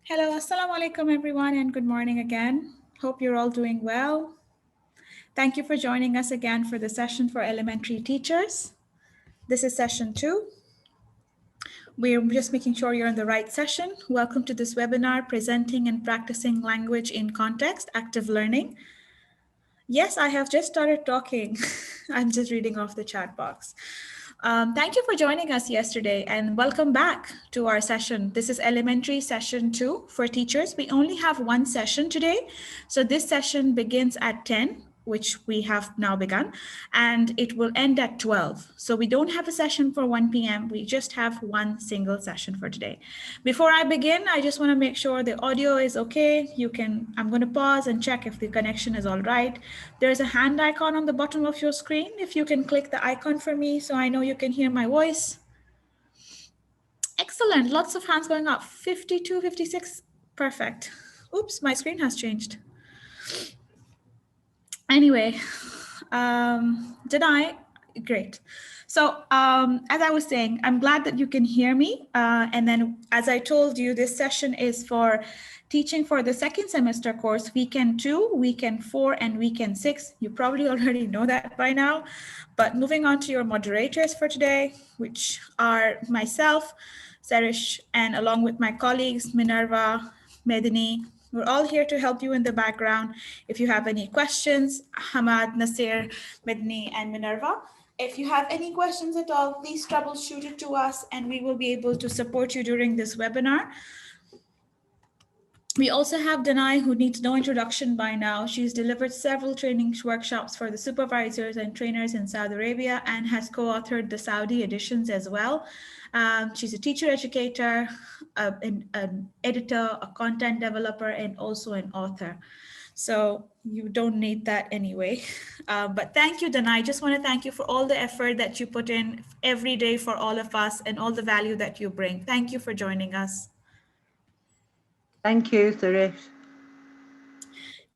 Hello, assalamu alaikum everyone, and good morning again. Hope you're all doing well. Thank you for joining us again for the session for elementary teachers. This is session 2. We're just making sure you're in the right session. Welcome to this webinar, Presenting and Practicing Language in Context, Active Learning. Yes, I have just started talking. I'm just reading off the chat box. Thank you for joining us yesterday and welcome back to our session. This is elementary session 2 for teachers. We only have one session today. So this session begins at 10, which we have now begun, and it will end at 12. So we don't have a session for 1 p.m. We just have one single session for today. Before I begin, I just want to make sure the audio is okay. I'm going to pause and check if the connection is all right. There's a hand icon on the bottom of your screen. If you can click the icon for me so I know you can hear my voice. Excellent, lots of hands going up. 52, 56, perfect. Oops, my screen has changed. Anyway, great. So as I was saying, I'm glad that you can hear me. And then as I told you, this session is for teaching for the second semester course, weekend 2, weekend 4, and weekend 6. You probably already know that by now. But moving on to your moderators for today, which are myself, Sarish, and along with my colleagues, Minerva, Medini. We're all here to help you in the background. If you have any questions, Hamad, Nasir, Medni, and Minerva. If you have any questions at all, please troubleshoot it to us and we will be able to support you during this webinar. We also have Danai, who needs no introduction by now. She's delivered several training workshops for the supervisors and trainers in Saudi Arabia and has co-authored the Saudi editions as well. She's a teacher educator, an editor, a content developer, and also an author. So you don't need that anyway. But thank you, Danai. I just want to thank you for all the effort that you put in every day for all of us and all the value that you bring. Thank you for joining us. Thank you, Suresh.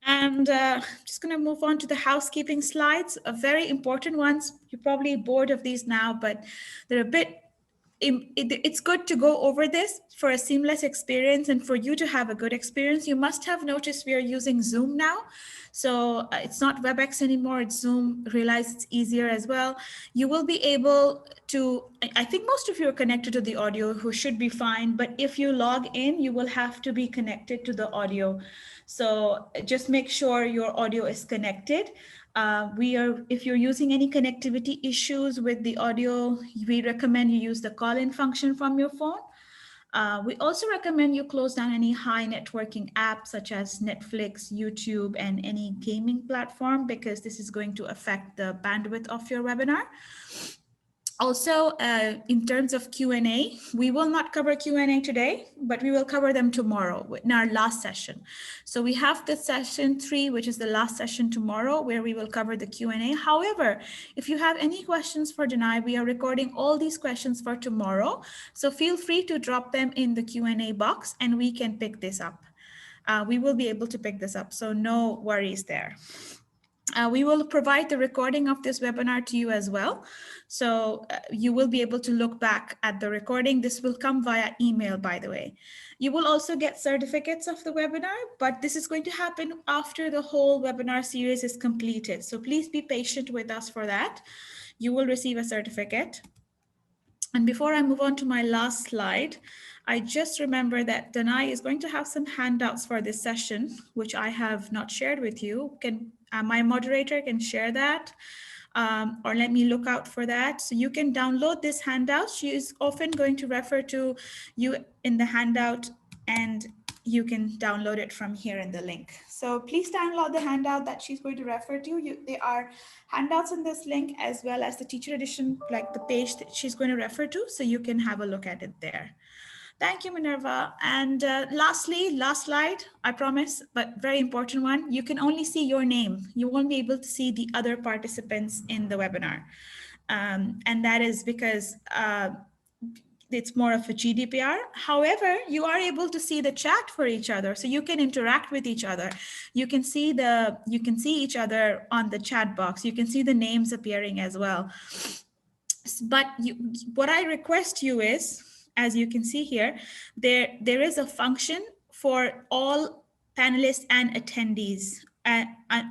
And I'm just going to move on to the housekeeping slides, very important ones. You're probably bored of these now, but they're a bit, it's good to go over this for a seamless experience and for you to have a good experience. You must have noticed we are using Zoom now. So it's not WebEx anymore, it's Zoom. Realize it's easier as well. You will be able to, I think most of you are connected to the audio, who should be fine, but if you log in, you will have to be connected to the audio. So just make sure your audio is connected. If you're using any connectivity issues with the audio, we recommend you use the call-in function from your phone. We also recommend you close down any high networking apps such as Netflix, YouTube, and any gaming platform, because this is going to affect the bandwidth of your webinar. Also, in terms of Q&A, we will not cover Q&A today, but we will cover them tomorrow in our last session. So we have the session 3, which is the last session tomorrow, where we will cover the Q&A. However, if you have any questions for Danai, we are recording all these questions for tomorrow. So feel free to drop them in the Q&A box and we can pick this up. We will be able to pick this up, so no worries there. We will provide the recording of this webinar to you as well. So you will be able to look back at the recording. This will come via email, by the way. You will also get certificates of the webinar, but this is going to happen after the whole webinar series is completed. So please be patient with us for that. You will receive a certificate. And before I move on to my last slide, I just remember that Danai is going to have some handouts for this session, which I have not shared with you. My moderator can share that, or let me look out for that. So you can download this handout. She is often going to refer to you in the handout, and you can download it from here in the link. So please download the handout that she's going to refer to. There are handouts in this link as well as the teacher edition, like the page that she's going to refer to, so you can have a look at it there. Thank you, Minerva. And lastly, last slide, I promise, but very important one. You can only see your name. You won't be able to see the other participants in the webinar. And that is because it's more of a GDPR. However, you are able to see the chat for each other, so you can interact with each other. You can see each other on the chat box. You can see the names appearing as well. But what I request you is, as you can see here, there is a function for all panelists and attendees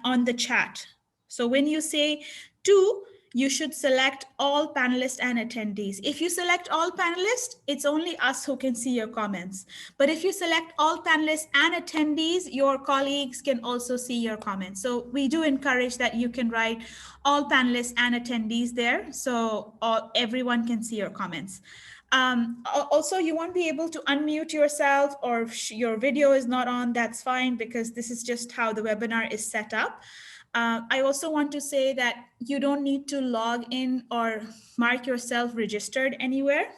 on the chat. So when you say two, you should select all panelists and attendees. If you select all panelists, it's only us who can see your comments. But if you select all panelists and attendees, your colleagues can also see your comments. So we do encourage that you can write all panelists and attendees there, so everyone can see your comments. Also, you won't be able to unmute yourself, or if your video is not on, that's fine, because this is just how the webinar is set up. I also want to say that you don't need to log in or mark yourself registered anywhere.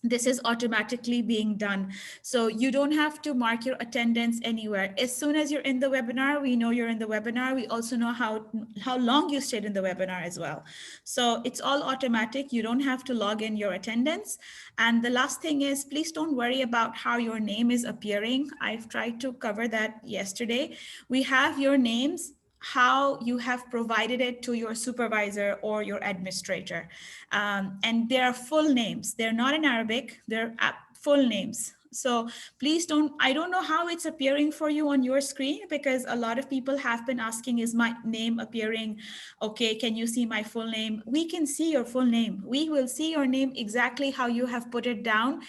This is automatically being done. So you don't have to mark your attendance anywhere. As soon as you're in the webinar, we know you're in the webinar. We also know how long you stayed in the webinar as well. So it's all automatic. You don't have to log in your attendance. And the last thing is, please don't worry about how your name is appearing. I've tried to cover that yesterday. We have your names how you have provided it to your supervisor or your administrator. And they are full names. They're not in Arabic, they're full names. So please I don't know how it's appearing for you on your screen, because a lot of people have been asking, is my name appearing? Okay, can you see my full name? We can see your full name. We will see your name exactly how you have put it down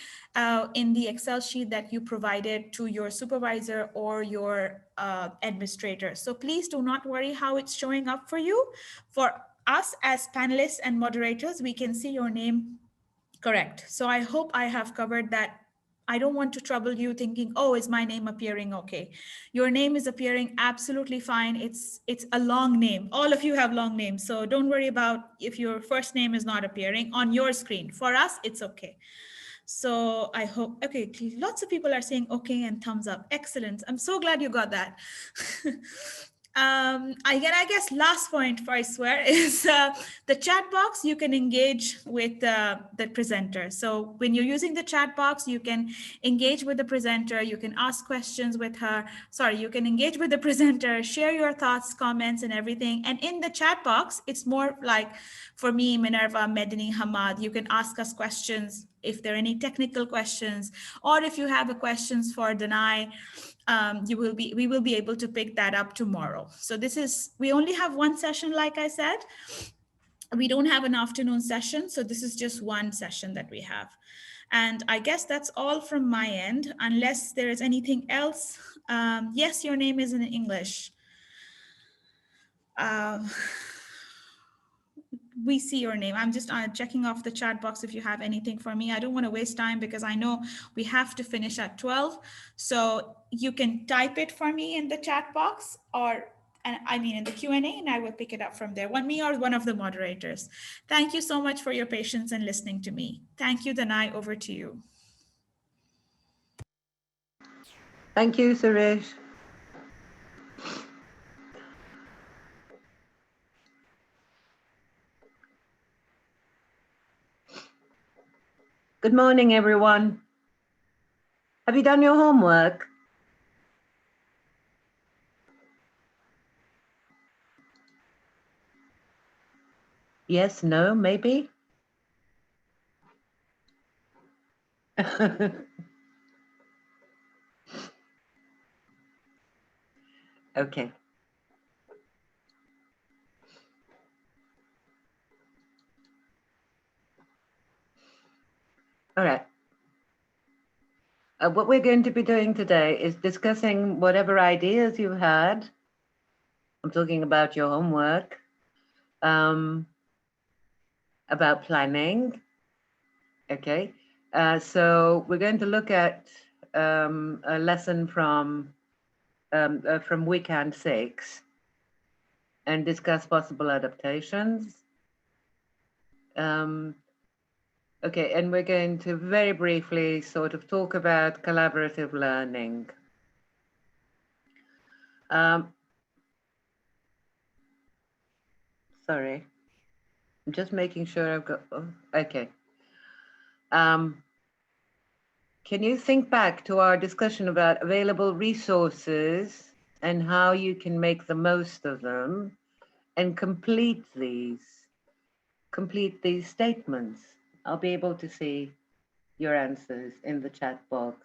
in the Excel sheet that you provided to your supervisor or your administrator. So please do not worry how it's showing up for you. For us as panelists and moderators, we can see your name correct. So I hope I have covered that. I don't want to trouble you thinking, oh, is my name appearing okay? Your name is appearing absolutely fine. It's a long name. All of you have long names. So don't worry about if your first name is not appearing on your screen. For us, it's okay. So I hope, okay, lots of people are saying okay and thumbs up. Excellent. I'm so glad you got that. I guess last point, I swear, is the chat box. You can engage with the presenter. So when you're using the chat box, you can engage with the presenter. You can ask questions with her. Sorry, you can engage with the presenter, share your thoughts, comments, and everything. And in the chat box, it's more like for me, Minerva, Medini, Hamad, you can ask us questions if there are any technical questions, or if you have a questions for Danai, we will be able to pick that up tomorrow. So we only have one session, like I said. We don't have an afternoon session, so this is just one session that we have. And I guess that's all from my end, unless there is anything else. Yes, your name is in English. We see your name. I'm just checking off the chat box if you have anything for me. I don't want to waste time because I know we have to finish at 12. So you can type it for me in the chat box, or in the Q&A, and I will pick it up from there. Me or one of the moderators. Thank you so much for your patience and listening to me. Thank you, Danai. Over to you. Thank you, Suresh. Good morning, everyone. Have you done your homework? Yes, no, maybe? Okay. All right. What we're going to be doing today is discussing whatever ideas you had. I'm talking about your homework, about planning. Okay. So we're going to look at a lesson from weekend 6 and discuss possible adaptations. Okay, and we're going to very briefly sort of talk about collaborative learning. Sorry, I'm just making sure I've got, okay. Can you think back to our discussion about available resources and how you can make the most of them and complete these statements? I'll be able to see your answers in the chat box.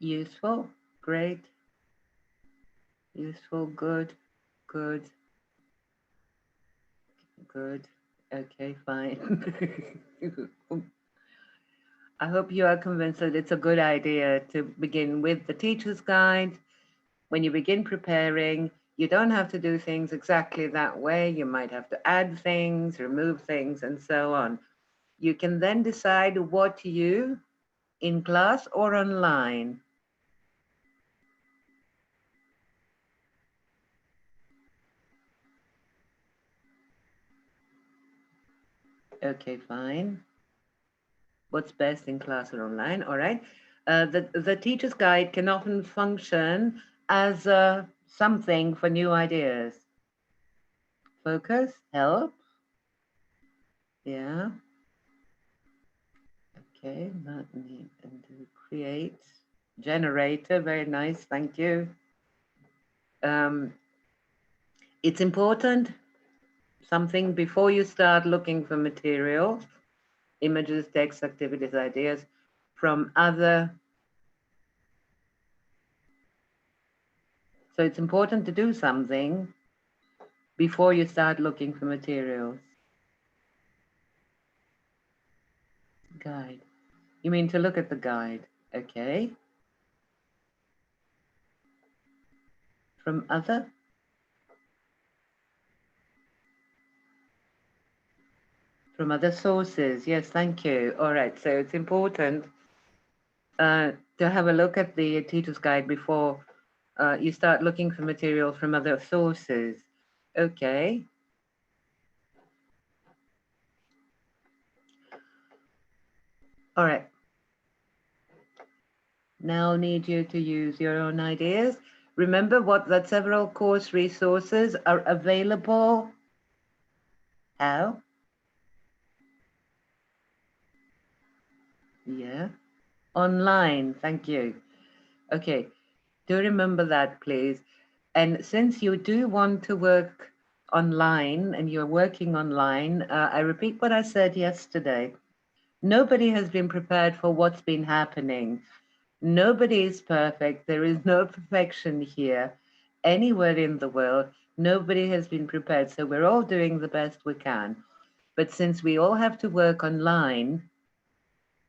Useful, great. Useful, good, good, good. Okay, fine. I hope you are convinced that it's a good idea to begin with the teacher's guide. When you begin preparing, you don't have to do things exactly that way. You might have to add things, remove things, and so on. You can then decide what you, in class or online. Okay, fine. What's best in class or online? All right. The teacher's guide can often function as something for new ideas. Focus, help. Yeah. Okay, not need and to create. Generator, very nice, thank you. Um, it's important, something before you start looking for materials, images, text, activities, ideas from other. So it's important to do something before you start looking for materials. Guide. You mean to look at the guide? Okay. From other? From other sources. Yes, thank you. All right. So it's important to have a look at the teacher's guide before you start looking for material from other sources. Okay. All right. Now need you to use your own ideas. Remember that several course resources are available. How? Yeah. Online. Thank you. Okay. Do remember that, please. And since you do want to work online and you're working online, I repeat what I said yesterday. Nobody has been prepared for what's been happening. Nobody is perfect. There is no perfection here. Anywhere in the world, nobody has been prepared. So we're all doing the best we can. But since we all have to work online,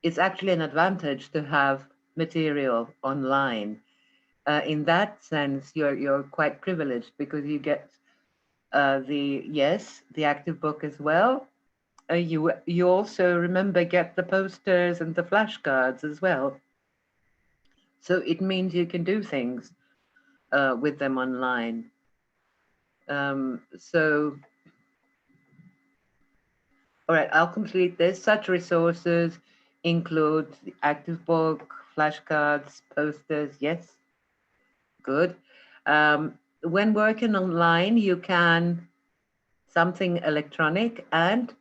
it's actually an advantage to have material online. In that sense, you're quite privileged because you get the active book as well. You also remember get the posters and the flashcards as well. So it means you can do things with them online. So, all right, I'll complete this. Such resources include the active book, flashcards, posters. Yes, good. When working online, you can something electronic and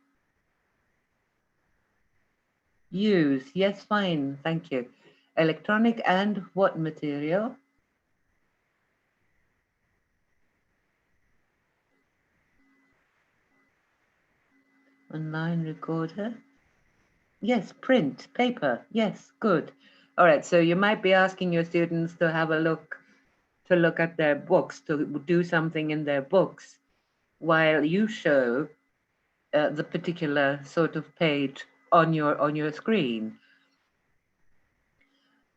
use. Yes, fine. Thank you. Electronic and what material? Online recorder. Yes, print, paper. Yes, good. All right, so you might be asking your students to have a look at their books, to do something in their books while you show the particular sort of page on your screen.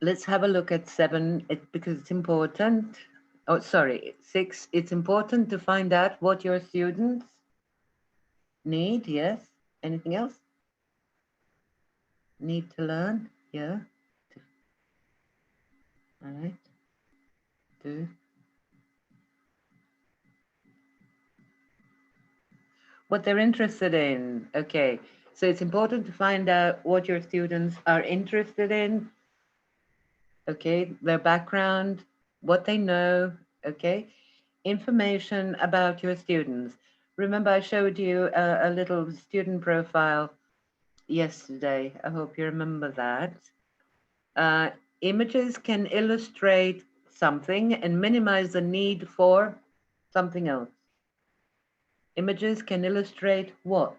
Let's have a look at 7 because it's important. Oh, sorry, 6. It's important to find out what your students need. Yes. Anything else? Need to learn. Yeah. All right. Do. What they're interested in. Okay. So it's important to find out what your students are interested in. Okay. Their background, what they know. Okay. Information about your students. Remember, I showed you a little student profile yesterday. I hope you remember that. Images can illustrate something and minimize the need for something else. Images can illustrate what?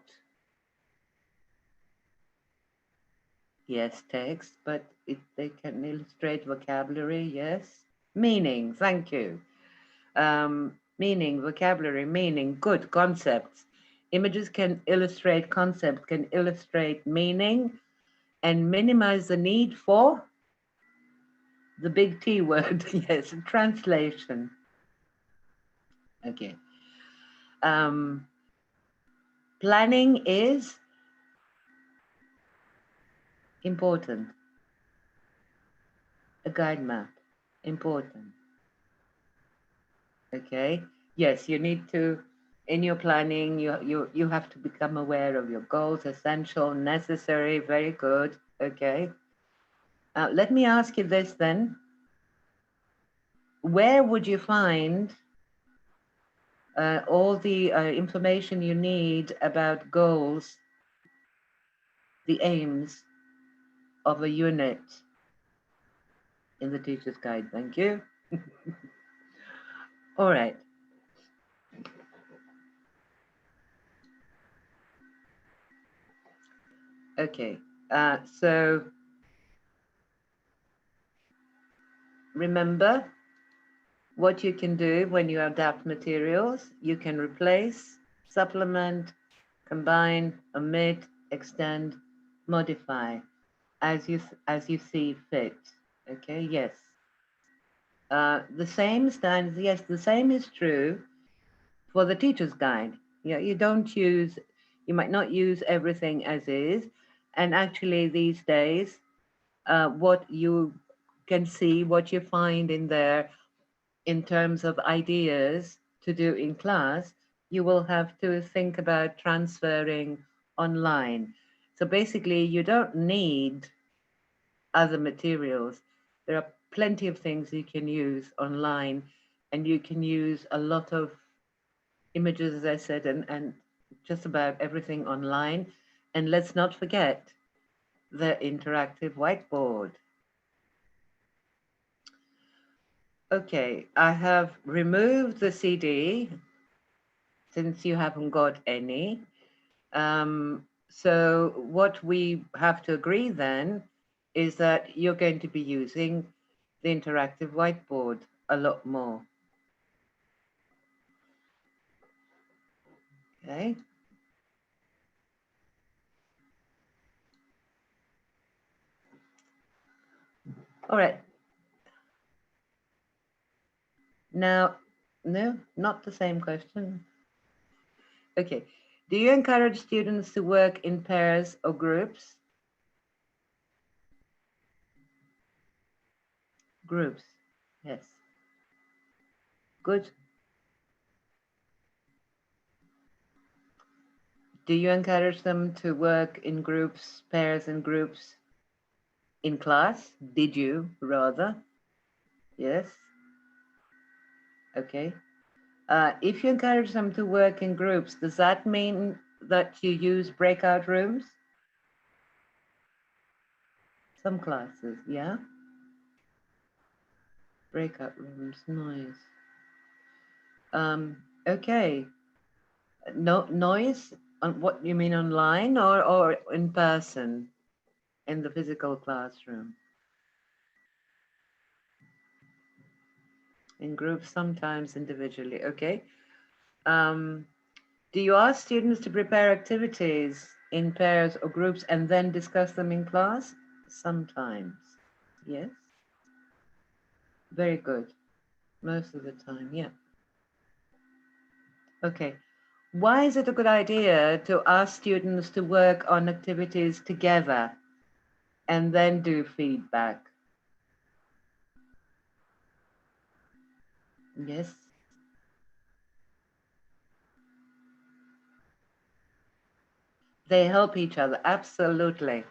Yes, text, but they can illustrate vocabulary, yes. Meaning, thank you. Meaning, vocabulary, meaning, good, concepts. Images can illustrate concepts, can illustrate meaning, and minimize the need for the big T word, yes, translation. Okay. Um, Planning is important. A guide map, important. Okay. Yes, you need to, in your planning, you have to become aware of your goals, essential, necessary, very good. Okay. Let me ask you this then. Where would you find all the information you need about goals, the aims of a unit in the teacher's guide? Thank you. All right. Okay. So remember what you can do when you adapt materials. You can replace, supplement, combine, omit, extend, modify as you see fit. Okay. Yes. The same stands. Yes, the same is true for the teacher's guide. Yeah, you might not use everything as is, and actually these days, what you can see, what you find in there in terms of ideas to do in class, you will have to think about transferring online. So basically, you don't need other materials. There are plenty of things you can use online, and you can use a lot of images, as I said, and just about everything online. And let's not forget the interactive whiteboard. Okay, I have removed the CD since you haven't got any. So what we have to agree then is that you're going to be using the interactive whiteboard a lot more. Okay. All right. Now, no, not the same question. Okay. Do you encourage students to work in pairs or groups? Groups. Yes. Good. Do you encourage them to work in groups, pairs and groups in class? Did you, rather? Yes. Okay. If you encourage them to work in groups, does that mean that you use breakout rooms? Some classes, yeah. Breakout rooms, nice. Okay. No noise on what you mean online or in person in the physical classroom? In groups, sometimes individually. Okay. Do you ask students to prepare activities in pairs or groups and then discuss them in class? Sometimes. Yes. Very good. Most of the time, yeah. Okay. Why is it a good idea to ask students to work on activities together and then do feedback? Yes. They help each other, absolutely.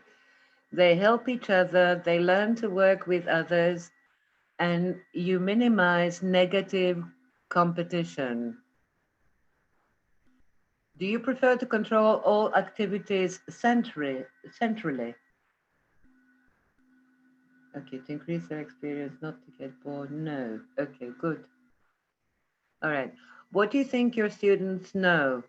They help each other, they learn to work with others, and you minimize negative competition. Do you prefer to control all activities centrally? Okay, to increase their experience, not to get bored. No. Okay, good. All right. What do you think your students know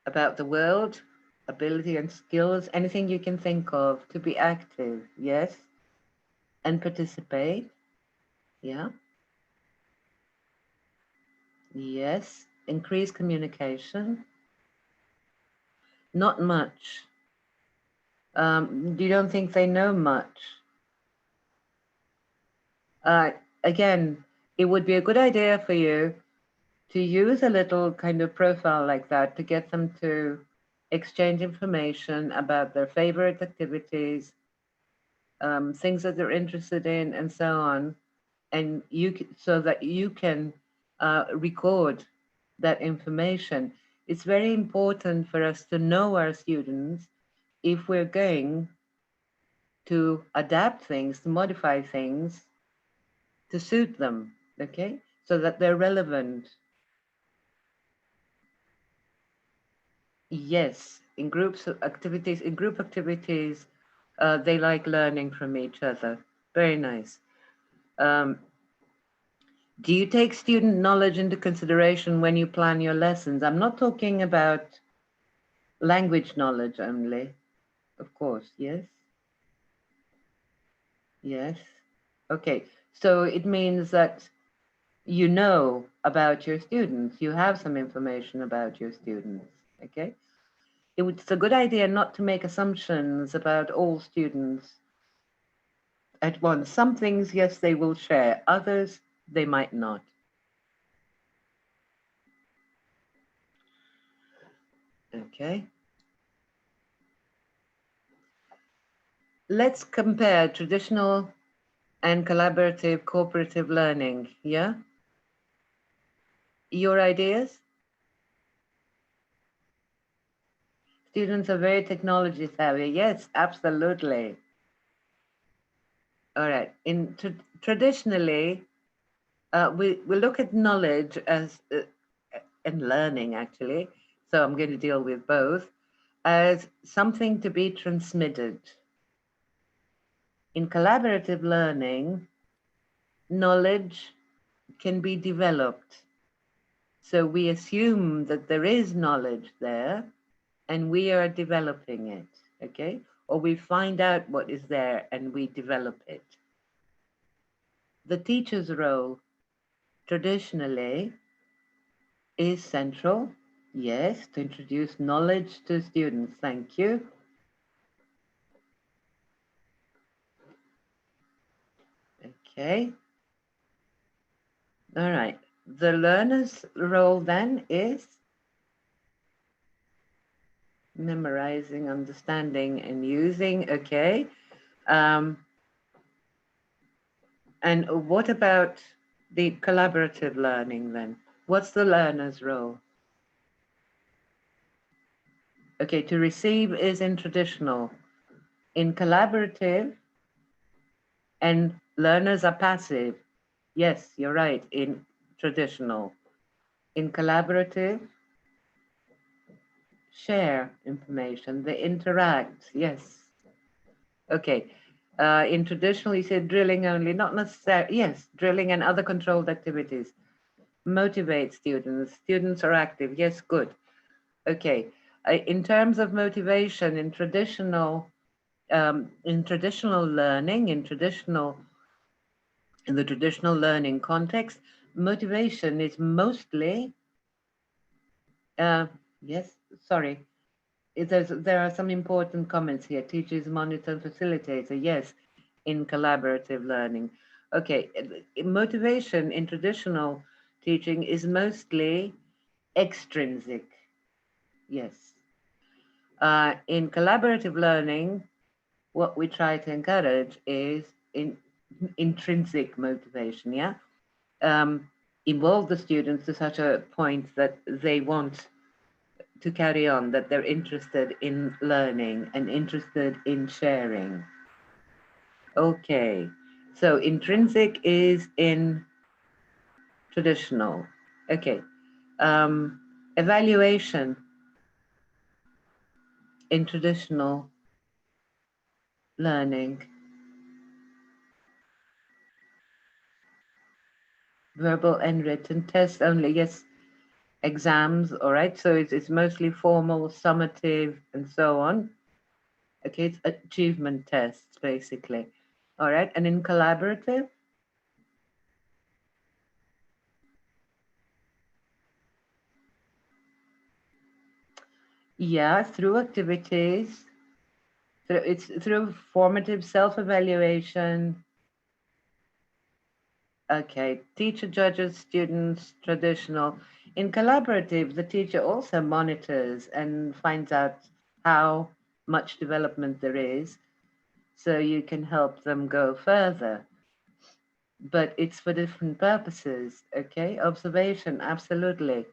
about the world ability and skills, anything you can think of, to be active, yes, and participate, yeah, yes, increase communication, not much. You don't think they know much? Uh, Again, it would be a good idea for you to use a little kind of profile like that to get them to exchange information about their favorite activities, things that they're interested in, and so on. And so that you can record that information. It's very important for us to know our students if we're going to adapt things, to modify things to suit them, okay? So that they're relevant. Yes, in group activities, they like learning from each other. Very nice. Um, do you take student knowledge into consideration when you plan your lessons? I'm not talking about language knowledge only, of course, yes? Yes. Okay, so it means that you know about your students, you have some information about your students, okay? It's a good idea not to make assumptions about all students at once. Some things, yes, they will share. Others, they might not. Okay. Let's compare traditional and collaborative cooperative learning. Yeah? Your ideas? Students are very technology savvy. Yes, absolutely. All right. Traditionally, we look at knowledge as and learning actually. So I'm going to deal with both as something to be transmitted. In collaborative learning, knowledge can be developed. So we assume that there is knowledge there and we are developing it, okay? Or we find out what is there and we develop it. The teacher's role traditionally is central, yes, to introduce knowledge to students. Thank you. Okay. All right. The learner's role then is memorizing, understanding, and using. Okay. Um, and what about the collaborative learning then? What's the learner's role? Okay, to receive is in traditional. In collaborative, and learners are passive. Yes, you're right, in traditional. In collaborative, share information, they interact. Yes. Okay. In traditional, you said drilling only, not necessarily. Yes, drilling and other controlled activities. Motivate students. Students are active. Yes, good. Okay. In terms of motivation, in traditional learning, in the traditional learning context, motivation is mostly, yes, sorry, there are some important comments here. Teachers monitor and facilitator, yes, in collaborative learning. Okay, motivation in traditional teaching is mostly extrinsic, yes. In collaborative learning, what we try to encourage is intrinsic motivation, yeah? Involve the students to such a point that they want to carry on, that they're interested in learning and interested in sharing. Okay, so intrinsic is in traditional. Okay, evaluation in traditional learning. Verbal and written tests only. Yes, exams, all right? So it's mostly formal, summative, and so on. Okay, it's achievement tests, basically. All right, and in collaborative? Yeah, through activities, it's through formative self-evaluation. Okay, teacher judges students, traditional. In collaborative, the teacher also monitors and finds out how much development there is, so you can help them go further. But it's for different purposes, okay? Observation, absolutely.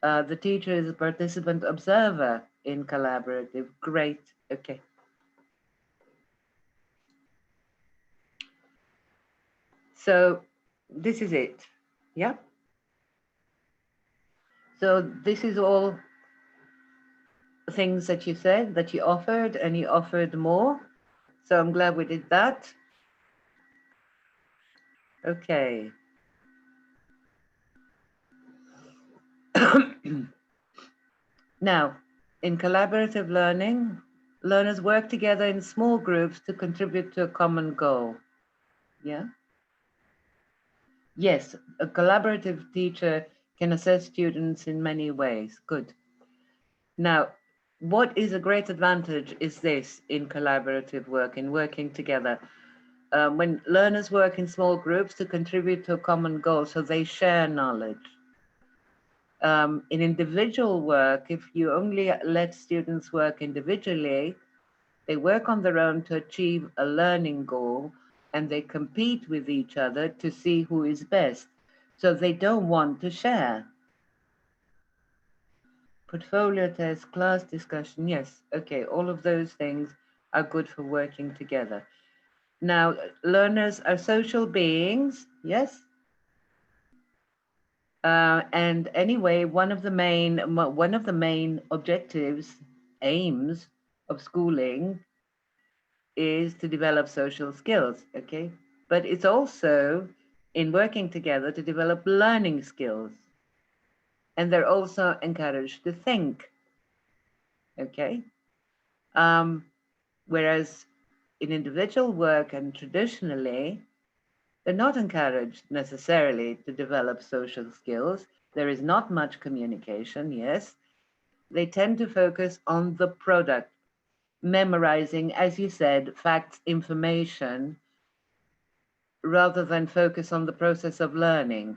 The teacher is a participant observer in collaborative. Great, okay. So this is it, yeah? So this is all things that you said, that you offered, and you offered more. So I'm glad we did that. Okay. Now, in collaborative learning, learners work together in small groups to contribute to a common goal. Yeah? Yes, a collaborative teacher can assess students in many ways. Good. Now, what is a great advantage is this in collaborative work, in working together. When learners work in small groups to contribute to a common goal, so they share knowledge. In individual work, if you only let students work individually, they work on their own to achieve a learning goal and they compete with each other to see who is best. So they don't want to share. Portfolio test, class discussion, yes, okay, all of those things are good for working together. Now, learners are social beings, yes? And anyway, one of the main objectives, aims of schooling is to develop social skills, okay? But it's also in working together to develop learning skills. And they're also encouraged to think, okay? Whereas in individual work and traditionally, they're not encouraged necessarily to develop social skills. There is not much communication, yes. They tend to focus on the product, memorizing, as you said, facts, information, rather than focus on the process of learning,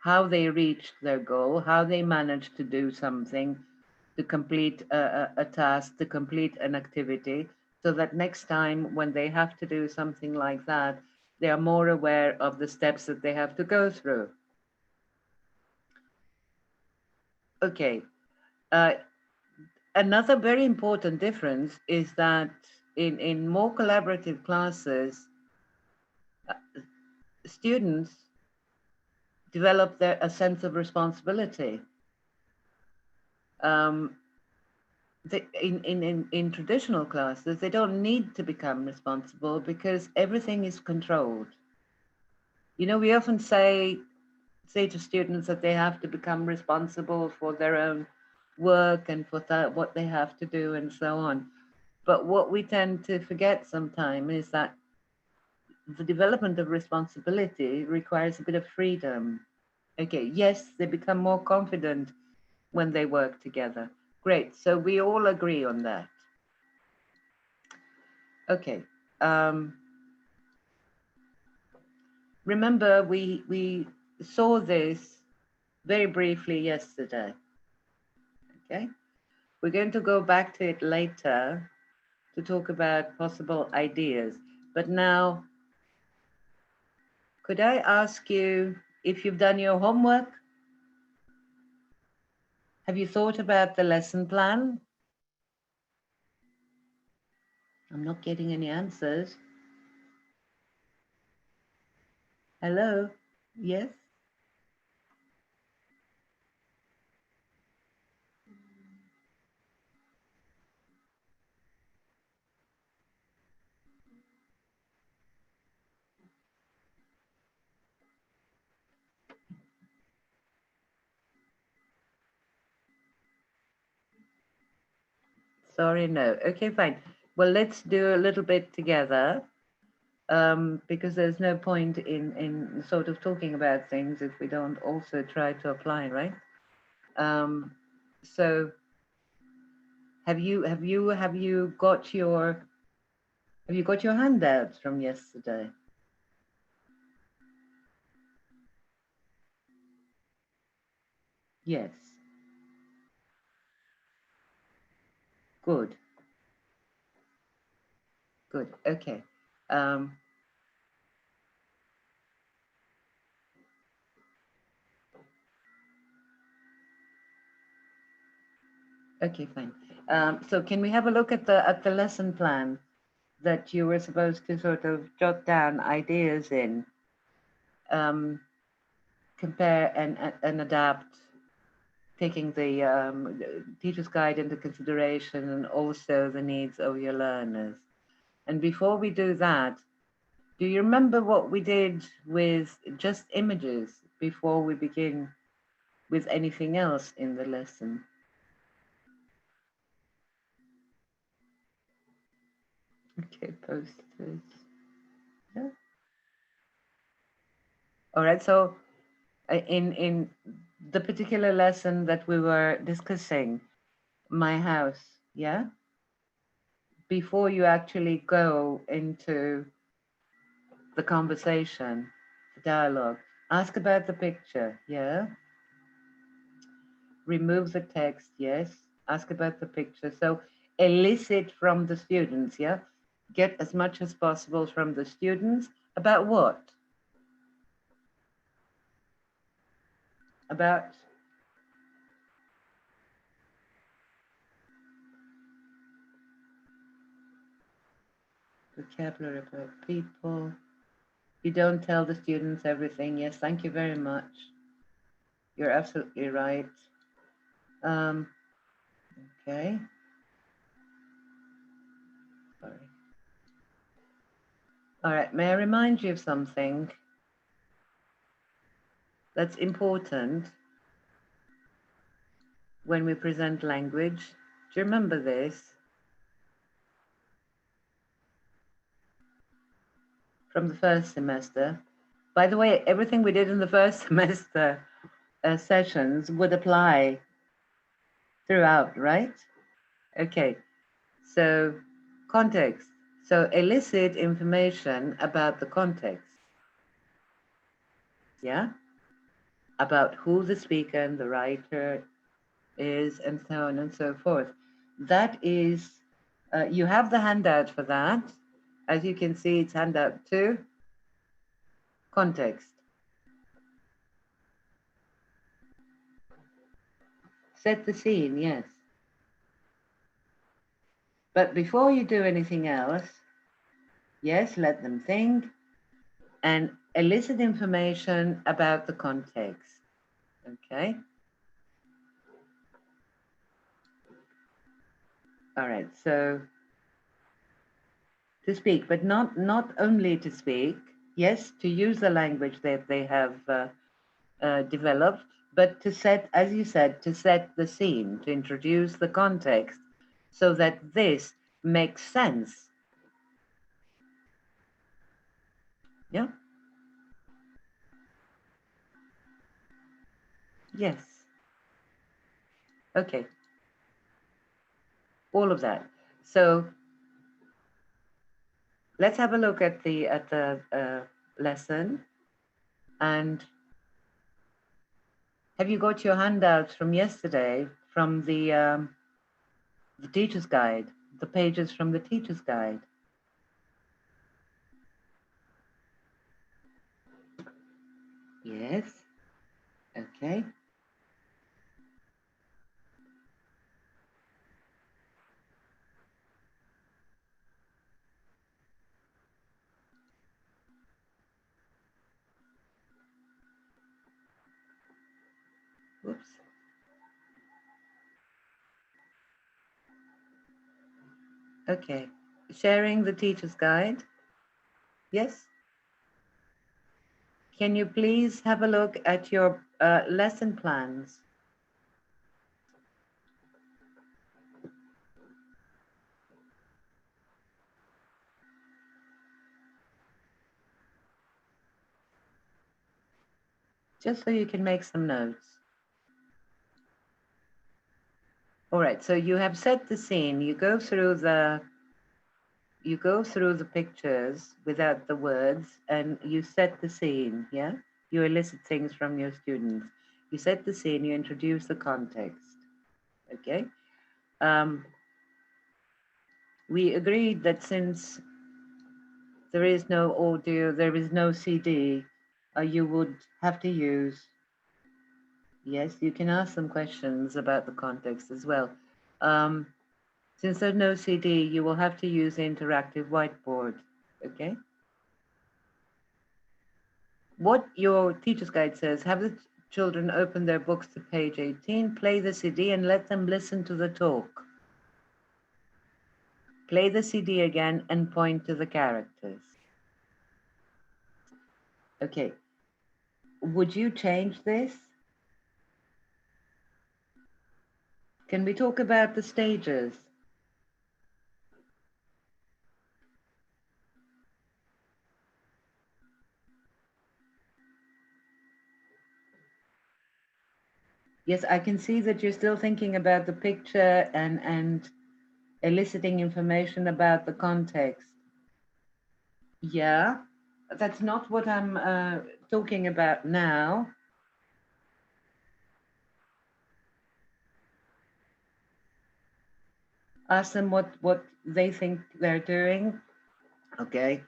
how they reached their goal, how they managed to do something, to complete a task, to complete an activity, so that next time when they have to do something like that, they are more aware of the steps that they have to go through. Okay. Uh, Another very important difference is that in more collaborative classes, uh, students develop a sense of responsibility. Um, in traditional classes, they don't need to become responsible because everything is controlled. You know, we often say to students that they have to become responsible for their own work and for what they have to do and so on. But what we tend to forget sometimes is that the development of responsibility requires a bit of freedom. Okay, yes, they become more confident when they work together. Great, so we all agree on that. Okay. Um, Remember, we saw this very briefly yesterday. Okay. We're going to go back to it later to talk about possible ideas. But now, could I ask you if you've done your homework? Have you thought about the lesson plan? I'm not getting any answers. Hello? Yes? Sorry, no. Okay, fine. Well, let's do a little bit together, because there's no point in sort of talking about things if we don't also try to apply, right? So have you got your handouts from yesterday? Yes. Good. Good. Okay. Um, okay, fine. So can we have a look at the lesson plan that you were supposed to sort of jot down ideas in, um, compare and adapt, taking the teacher's guide into consideration and also the needs of your learners. And before we do that, do you remember what we did with just images before we begin with anything else in the lesson? Okay, posters. Yeah. All right. So in the particular lesson that we were discussing, my house, yeah. Before you actually go into the conversation, the dialogue, ask about the picture, yeah. Remove the text, yes. Ask about the picture. So elicit from the students, yeah. Get as much as possible from the students about what? About vocabulary, about people. You don't tell the students everything. Yes, thank you very much. You're absolutely right. Um, okay. Sorry. All right. May I remind you of something that's important when we present language? Do you remember this from the first semester? By the way, everything we did in the first semester sessions would apply throughout, right? Okay. So context. So elicit information about the context. Yeah. About who the speaker and the writer is, and so on and so forth. That is, you have the handout for that. As you can see, it's handout 2, context. Set the scene, yes. But before you do anything else, yes, let them think and elicit information about the context, okay? All right, so to speak, but not only to speak, yes, to use the language that they have developed, but to set, as you said, to set the scene, to introduce the context so that this makes sense. Yeah? Yes. Okay. All of that. So let's have a look at the lesson. And have you got your handouts from yesterday from the teacher's guide, the pages from the teacher's guide? Yes. Okay. Whoops. Okay. Sharing the teacher's guide. Yes. Can you please have a look at your lesson plans? just so you can make some notes. All right, so you have set the scene. You go through the pictures without the words, and you set the scene. Yeah, you elicit things from your students. You set the scene. You introduce the context. Okay. We agreed that since there is no audio, there is no CD, you would have to use. Yes, you can ask some questions about the context as well. Since there's no CD, you will have to use the interactive whiteboard, okay? What your teacher's guide says, have the children open their books to page 18, play the CD and let them listen to the talk. Play the CD again and point to the characters. Okay, would you change this? Can we talk about the stages? Yes, I can see that you're still thinking about the picture and eliciting information about the context. Yeah, that's not what I'm talking about now. Ask them what they think they're doing. Okay.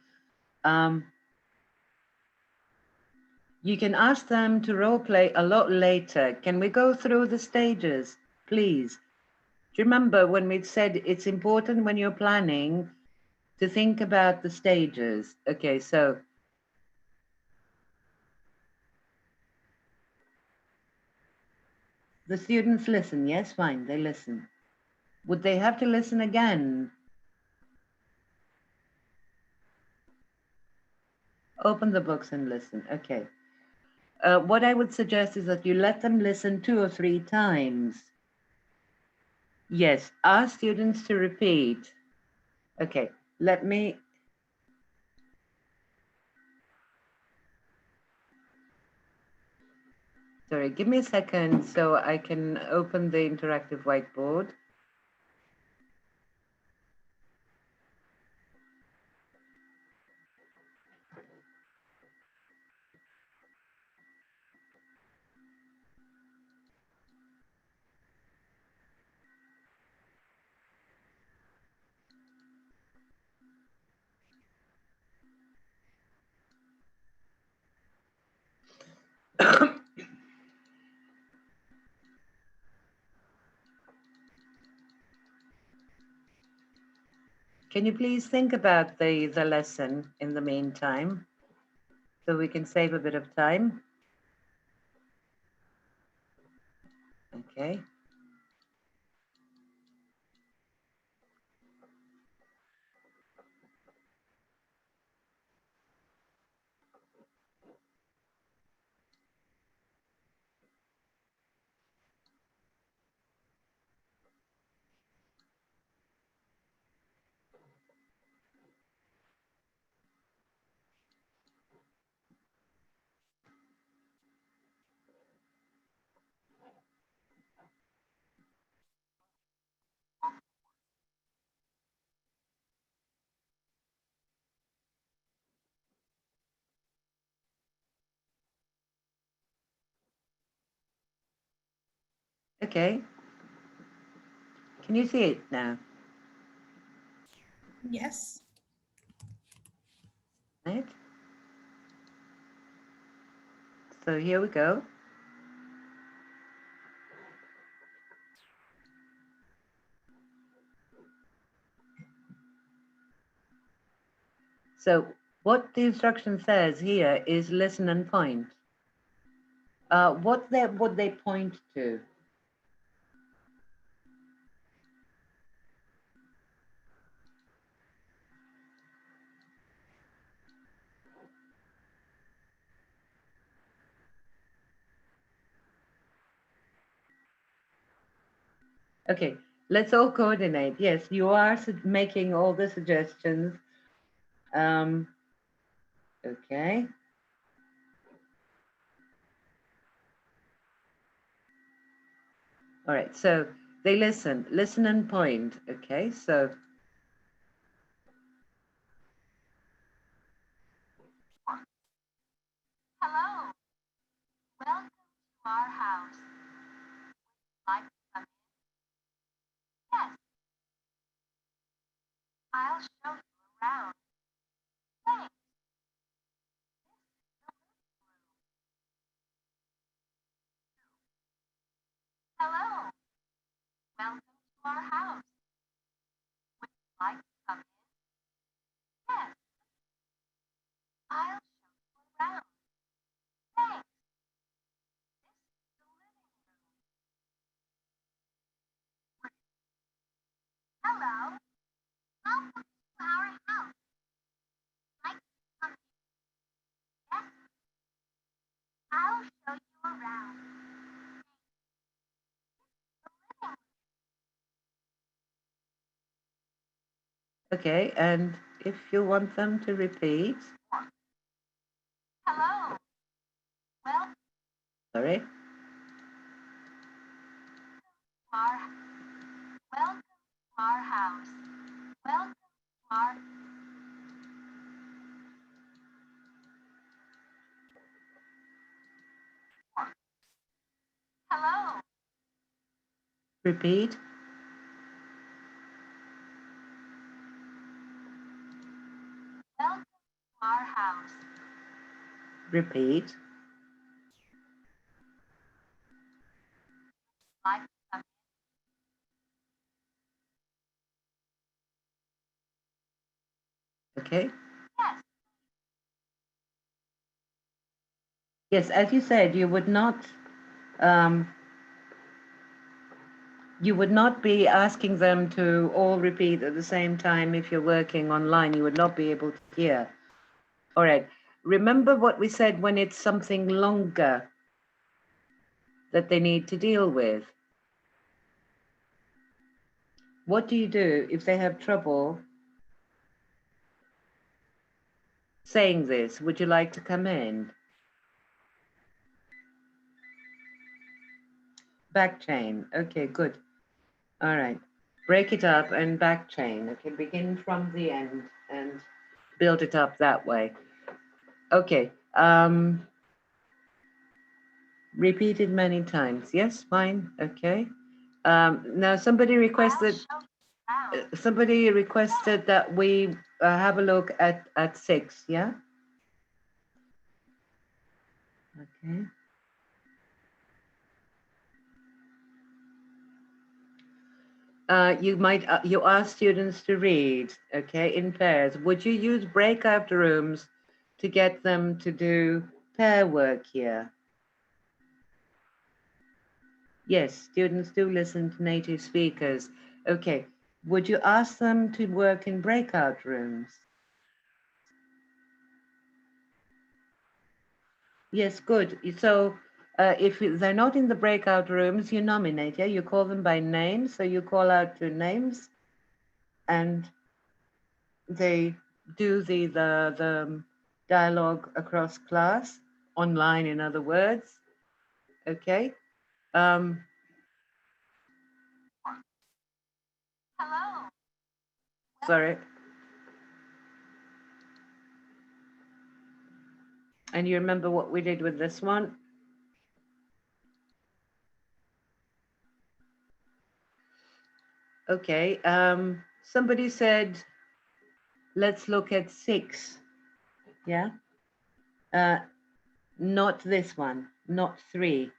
You can ask them to role play a lot later. Can we go through the stages, please? Do you remember when we said it's important when you're planning to think about the stages? Okay, so the students listen. Yes, fine, they listen. Would they have to listen again? Open the books and listen. Okay. What I would suggest is that you let them listen 2 or 3 times. Yes, ask students to repeat. Okay, let me. Sorry, give me a second so I can open the interactive whiteboard. Can you please think about the lesson in the meantime so we can save a bit of time? Okay. Okay. Can you see it now? Yes. Right. So here we go. So what the instruction says here is listen and point. What would they point to? Okay, let's all coordinate. Yes, you are making all the suggestions. Okay. All right, so they listen and point. Okay, so Hello, welcome to our house. Like to come in? Yes, I'll show you around. Thanks. Hello, welcome to our house. Like to come in? Yes, I'll show you around. Thanks. Hello, welcome to our house. Like to come in? Yes, I'll show you around. okay, and if you want them to repeat, Hello, welcome sorry, to our welcome to our house. Welcome to our hello. repeat, Welcome to our house. repeat. Like to come Okay. in? Yes, Yes, as you said, um, you would not be asking them to all repeat at the same time if you're working online. You would not be able to hear. All right. Remember what we said when it's something longer that they need to deal with. What do you do if they have trouble saying this? Would you like to come in? Back chain. Okay, good. All right. Break it up and back chain. Okay, begin from the end and build it up that way. Okay. Repeat it many times. Yes, fine. Okay. Now somebody I'll requested show you around. that we have a look at 6. Yeah. Okay. You ask students to read, okay, in pairs. Would you use breakout rooms to get them to do pair work here? Yes, students do listen to native speakers. Okay. Would you ask them to work in breakout rooms? Yes, good. So if they're not in the breakout rooms, you nominate, yeah? You call them by name. So you call out their names and they do the dialogue across class, online, in other words. Okay. Um, Hello. sorry. And you remember what we did with this one? Okay. Somebody said, let's look at 6. Yeah. Uh, not this one, not 3.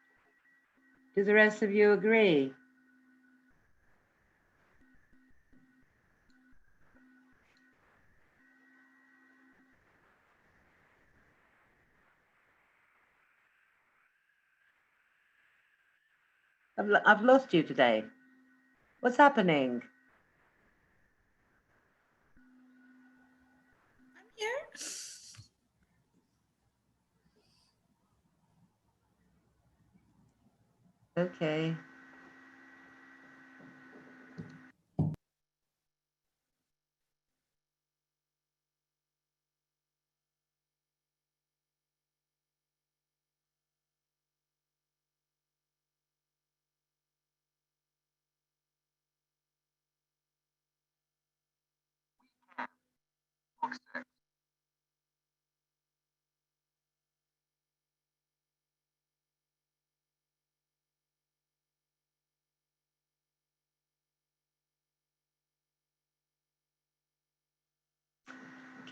Do the rest of you agree? I've lost you today. What's happening? I'm here. Okay.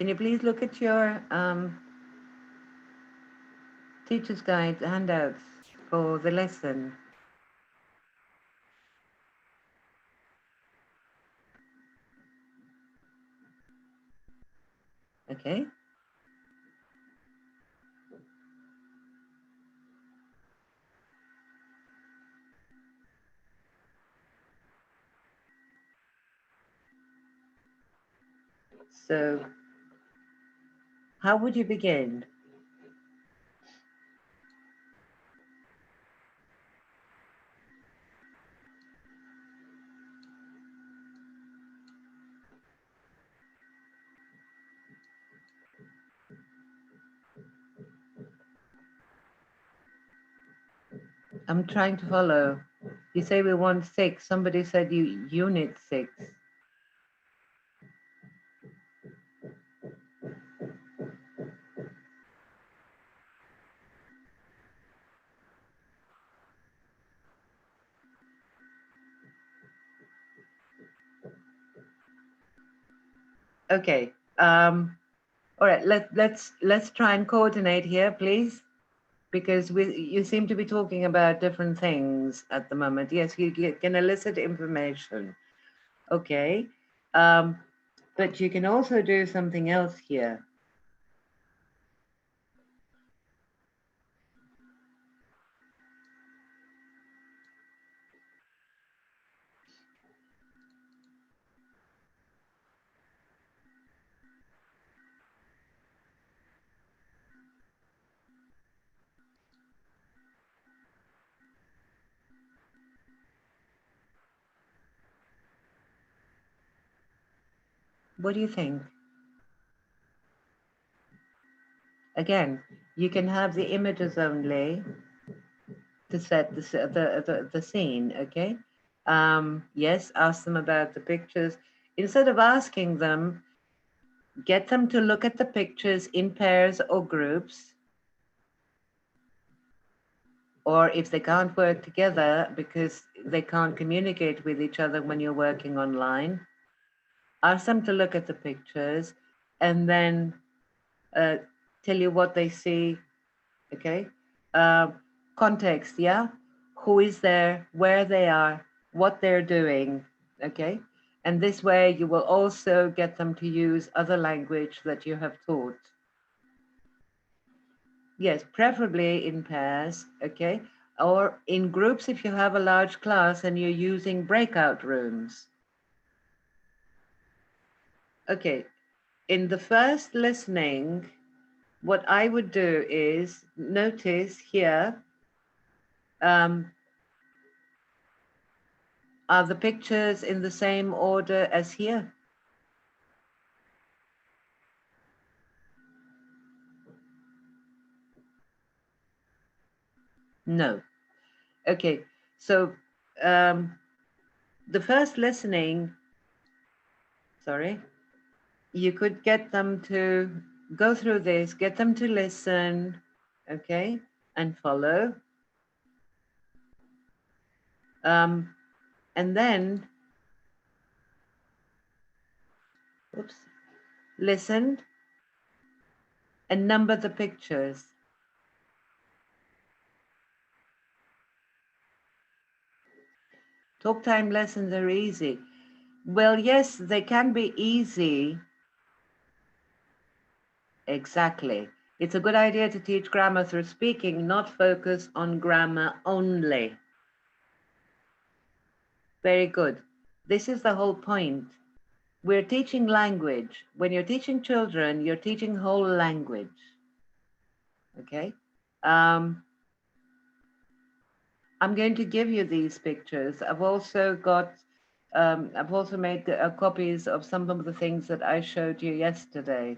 Can you please look at your teacher's guide handouts for the lesson? Okay. So how would you begin? I'm trying to follow. You say we want 6. Somebody said you unit 6. Okay. All right. Let's try and coordinate here, please, because you seem to be talking about different things at the moment. Yes, you can elicit information. Okay. But you can also do something else here. What do you think? Again, you can have the images only to set the scene, okay? Yes, ask them about the pictures. Instead of asking them, get them to look at the pictures in pairs or groups, or if they can't work together because they can't communicate with each other when you're working online, ask them to look at the pictures and then tell you what they see, okay? Uh, Context, yeah? Who is there, where they are, what they're doing, okay? And this way you will also get them to use other language that you have taught. Yes, preferably in pairs, okay? Or in groups if you have a large class and you're using breakout rooms. Okay, in the first listening, what I would do is notice here, are the pictures in the same order as here? No. Okay, so the first listening, sorry, you could get them to go through this, get them to listen, okay, and follow. And then, oops, listen and number the pictures. Talk time lessons are easy. Well, yes, they can be easy. Exactly. It's a good idea to teach grammar through speaking, not focus on grammar only. Very good. This is the whole point. We're teaching language. When you're teaching children, you're teaching whole language. Okay? I'm going to give you these pictures. I've also made copies of some of the things that I showed you yesterday.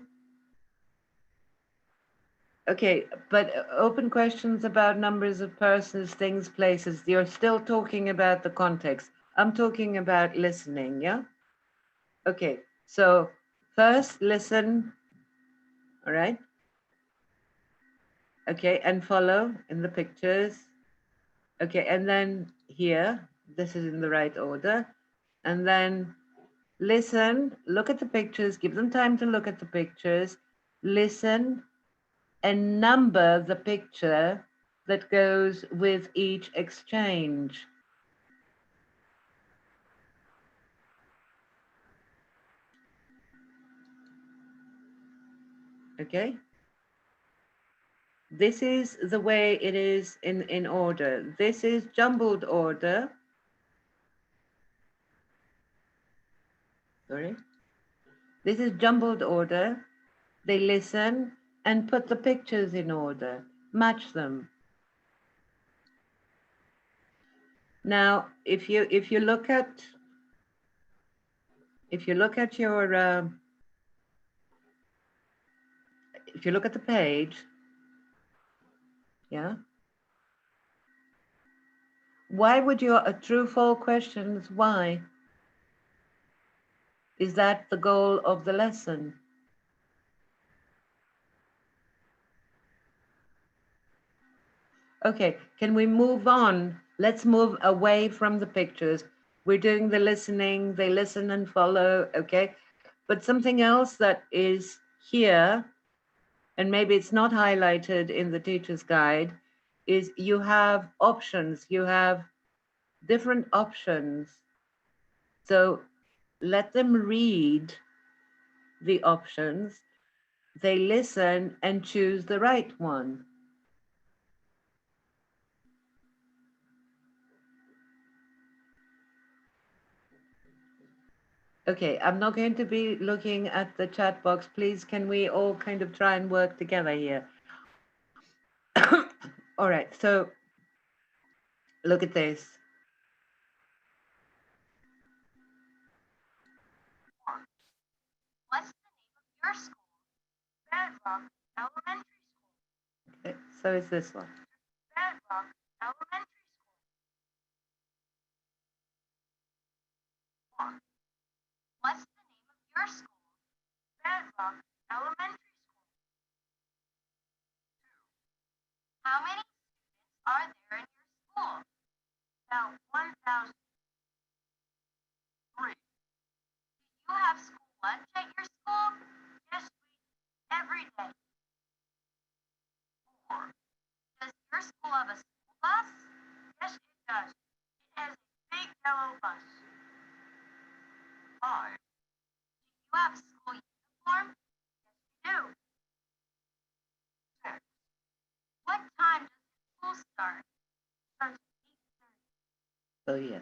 Okay, but open questions about numbers of persons, things, places. You're still talking about the context. I'm talking about listening, yeah? Okay, so first listen, all right? Okay, and follow in the pictures. Okay, and then here, this is in the right order. And then Listen, look at the pictures, give them time to look at the pictures, listen, and number the picture that goes with each exchange. Okay? This is the way it is in order. This is jumbled order. Sorry. This is jumbled order. They listen and put the pictures in order, match them. Now, if you look at your if you look at the page, yeah. Why would your a true false questions? Why is that the goal of the lesson? Okay, can we move on? Let's move away from the pictures. We're doing the listening, they listen and follow, okay? But something else that is here, and maybe it's not highlighted in the teacher's guide, is you have options, you have different options. So let them read the options, they listen and choose the right one. Okay, I'm not going to be looking at the chat box. Please, can we all kind of try and work together here? All right, so look at this. What's the name of your school? Bedrock Elementary School. Okay, so it's this one. Bedrock Elementary School. 1. What's the name of your school? Bedrock Elementary School. 2. How many students are there in your school? About 1,000. 3. Do you have school lunch at your school? Yes, we do every day. 4. Does your school have a school bus? Yes, it does. It has a big yellow bus. 5. Do you have a school uniform? Yes, we do. 6. What time does school start? It starts at 8:30. Oh yeah.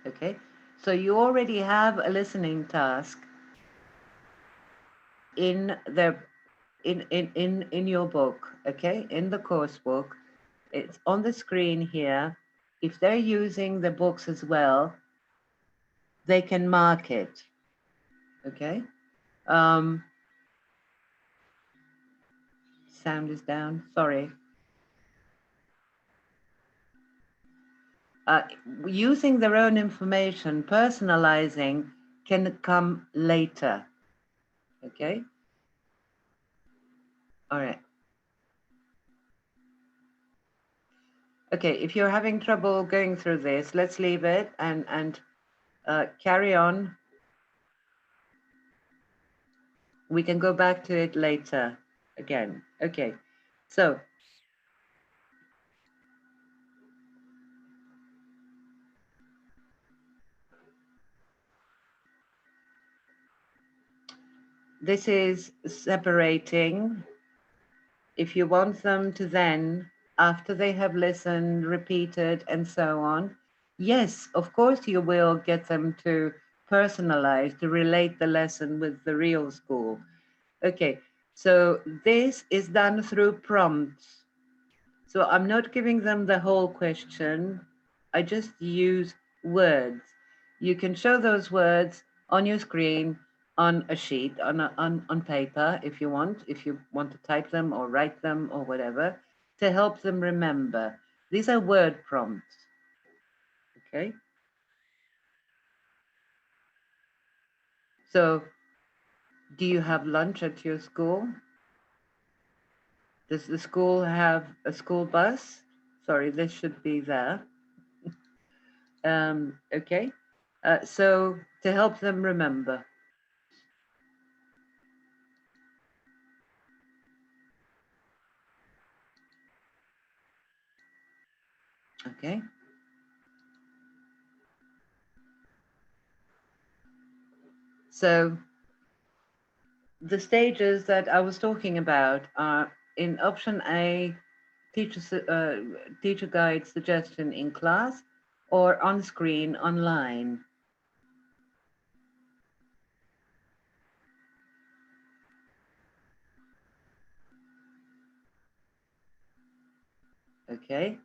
Okay, so you already have a listening task in the in your book, okay, in the course book. It's on the screen here. If they're using the books as well, they can mark it. Okay. Sound is down. Sorry. Using their own information, personalizing can come later. Okay. All right. Okay. If you're having trouble going through this, let's leave it and carry on. We can go back to it later again. Okay. So this is separating. If you want them to then, after they have listened, repeated, and so on, yes, of course you will get them to personalize, to relate the lesson with the real school. Okay, so this is done through prompts. So I'm not giving them the whole question. I just use words. You can show those words on your screen, on a sheet, on paper, if you want to type them or write them or whatever, to help them remember. These are word prompts, okay? So do you have lunch at your school? Does the school have a school bus? Sorry, this should be there. Okay, so to help them remember. Okay. So the stages that I was talking about are in option A, teacher guide suggestion in class or on screen online. Okay.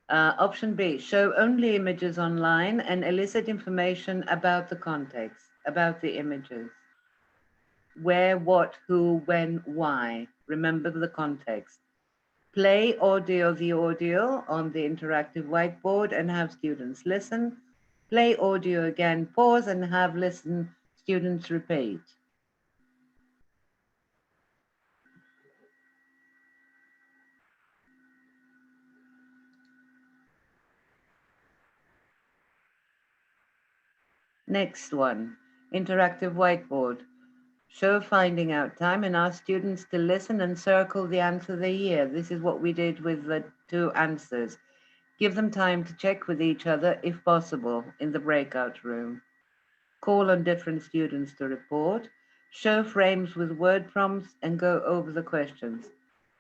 Option B, show only images online and elicit information about the context, about the images. Where, what, who, when, why. Remember the context. Play the audio on the interactive whiteboard and have students listen. Play audio again, pause and have students repeat. Next one, interactive whiteboard. Show finding out time and ask students to listen and circle the answer they hear. This is what we did with the two answers. Give them time to check with each other if possible in the breakout room. Call on different students to report. Show frames with word prompts and go over the questions.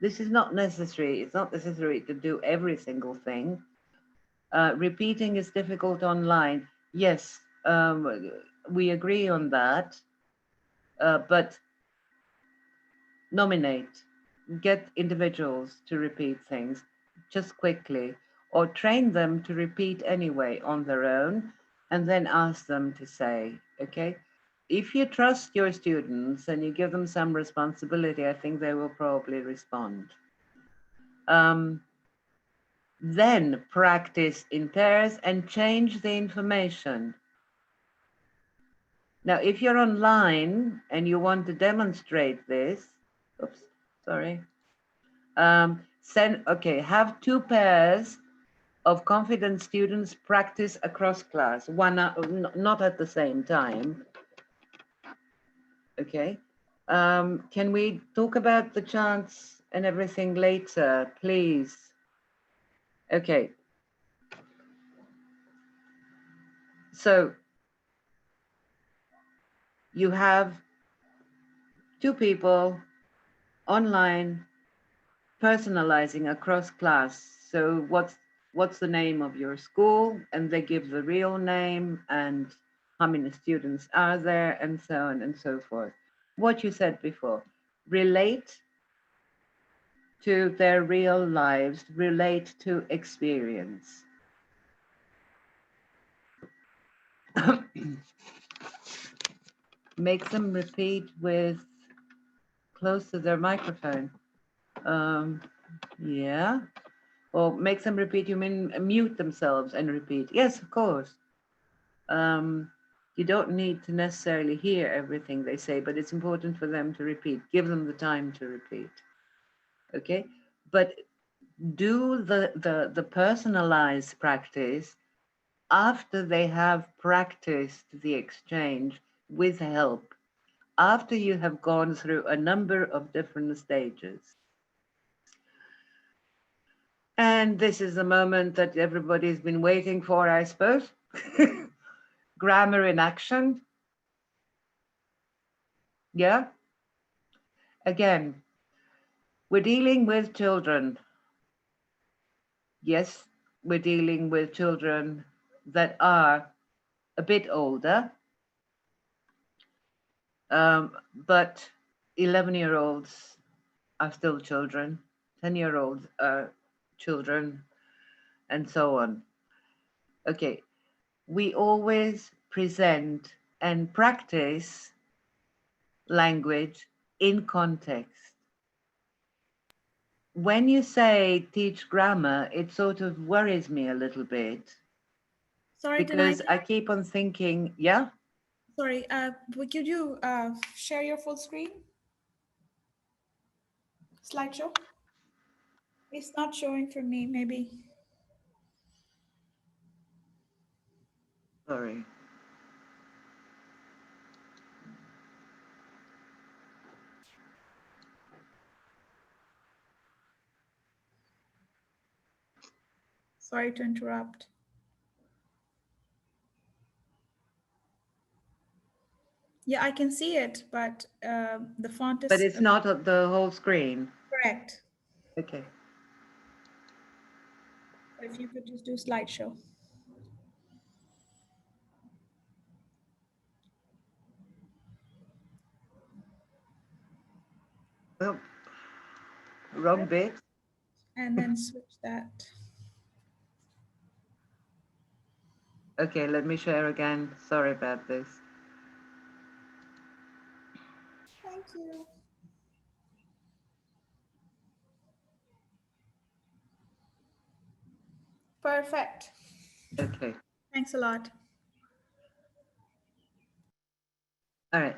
This is not necessary. It's not necessary to do every single thing. Repeating is difficult online. Yes, we agree on that. But nominate, get individuals to repeat things just quickly, or train them to repeat anyway on their own, and then ask them to say, okay? If you trust your students and you give them some responsibility, I think they will probably respond. Then practice in pairs and change the information. Now, if you're online and you want to demonstrate this, oops, sorry. Have two pairs of confident students practice across class, not at the same time. Okay. Can we talk about the chants and everything later, please? Okay. So you have two people online personalizing across class. So what's the name of your school? And they give the real name and how many students are there and so on and so forth. What you said before, relate to their real lives, relate to experience. Make them repeat with close to their microphone. Yeah. Or make them repeat, you mean mute themselves and repeat? Yes, of course. You don't need to necessarily hear everything they say, but it's important for them to repeat. Give them the time to repeat. Okay? But do the personalized practice after they have practiced the exchange with help, after you have gone through a number of different stages. And this is the moment that everybody's been waiting for, I suppose. Grammar in action. Yeah. Again, we're dealing with children. Yes, we're dealing with children that are a bit older, but 11-year-olds are still children, 10-year-olds are children, and so on. Okay, we always present and practice language in context. When you say teach grammar, it sort of worries me a little bit Sorry, because Denaida. I keep on thinking, yeah, Sorry, could you share your full screen slideshow? It's not showing for me, maybe. sorry. Sorry to interrupt. Yeah, I can see it, but the font But is it's not the whole screen. correct. Okay. If you could just do slideshow. Well, wrong bit. And then switch that. Okay, let me share again. Sorry about this. Thank you. Perfect. Okay. Thanks a lot. All right.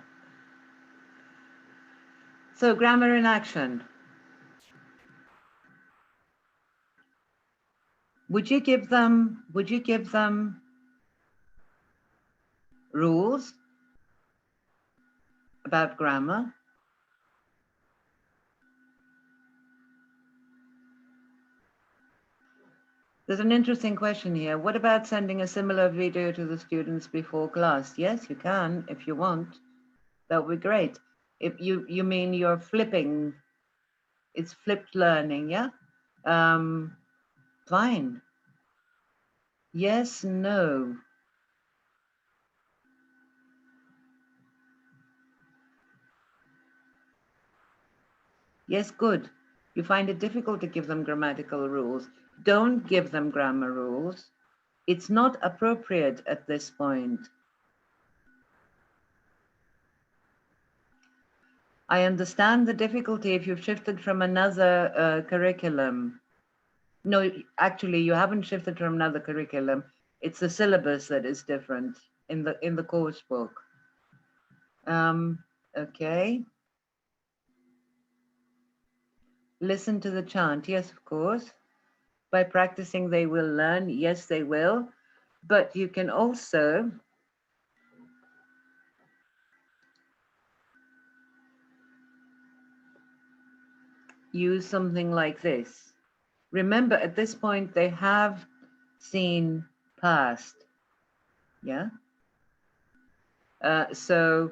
So grammar in action. Would you give them rules about grammar? There's an interesting question here. What about sending a similar video to the students before class? Yes, you can if you want. That would be great. If you mean you're flipping, it's flipped learning, yeah? Fine. Yes, no. Yes, good. You find it difficult to give them grammatical rules. Don't give them grammar rules. It's not appropriate at this point. I understand the difficulty if you've shifted from another curriculum. No, actually, you haven't shifted from another curriculum. It's the syllabus that is different in the course book. Okay. Listen to the chant. Yes, of course. By practicing, they will learn. Yes, they will. But you can also use something like this. Remember, at this point, they have seen past. Yeah. So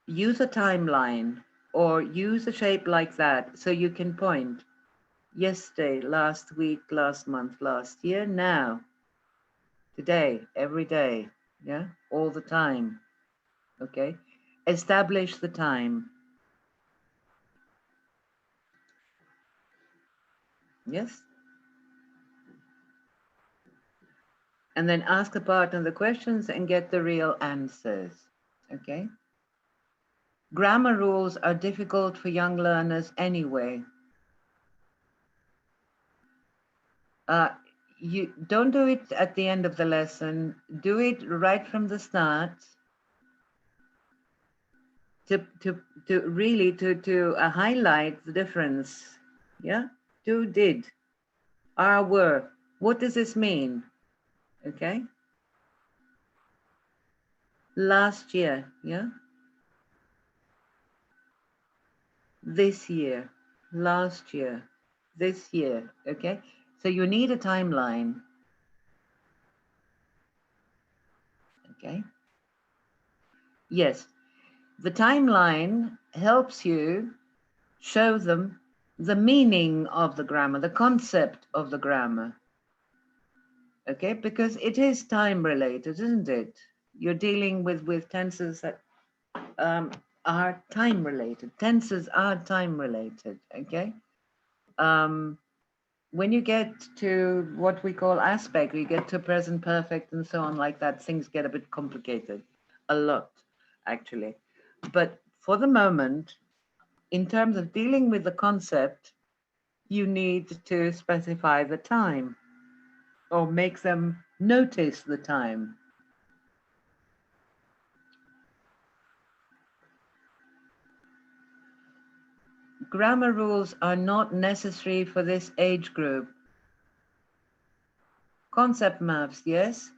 use a timeline or use a shape like that so you can point. Yesterday, last week, last month, last year, now, today, every day, yeah, all the time, okay? Establish the time. Yes? And then ask a partner the questions and get the real answers, okay? Grammar rules are difficult for young learners anyway. You don't do it at the end of the lesson. Do it right from the start to really highlight the difference. Yeah, do, did, are, were. What does this mean? Okay. Last year, yeah. This year, last year, this year. Okay. So you need a timeline. Okay. Yes, the timeline helps you show them the meaning of the grammar, the concept of the grammar. Okay, because it is time related, isn't it? You're dealing with tenses that are time related. Tenses are time related, okay? When you get to what we call aspect, you get to present perfect and so on like that, things get a bit complicated, a lot, actually. But for the moment, in terms of dealing with the concept, you need to specify the time or make them notice the time. Grammar rules are not necessary for this age group. Concept maps, yes.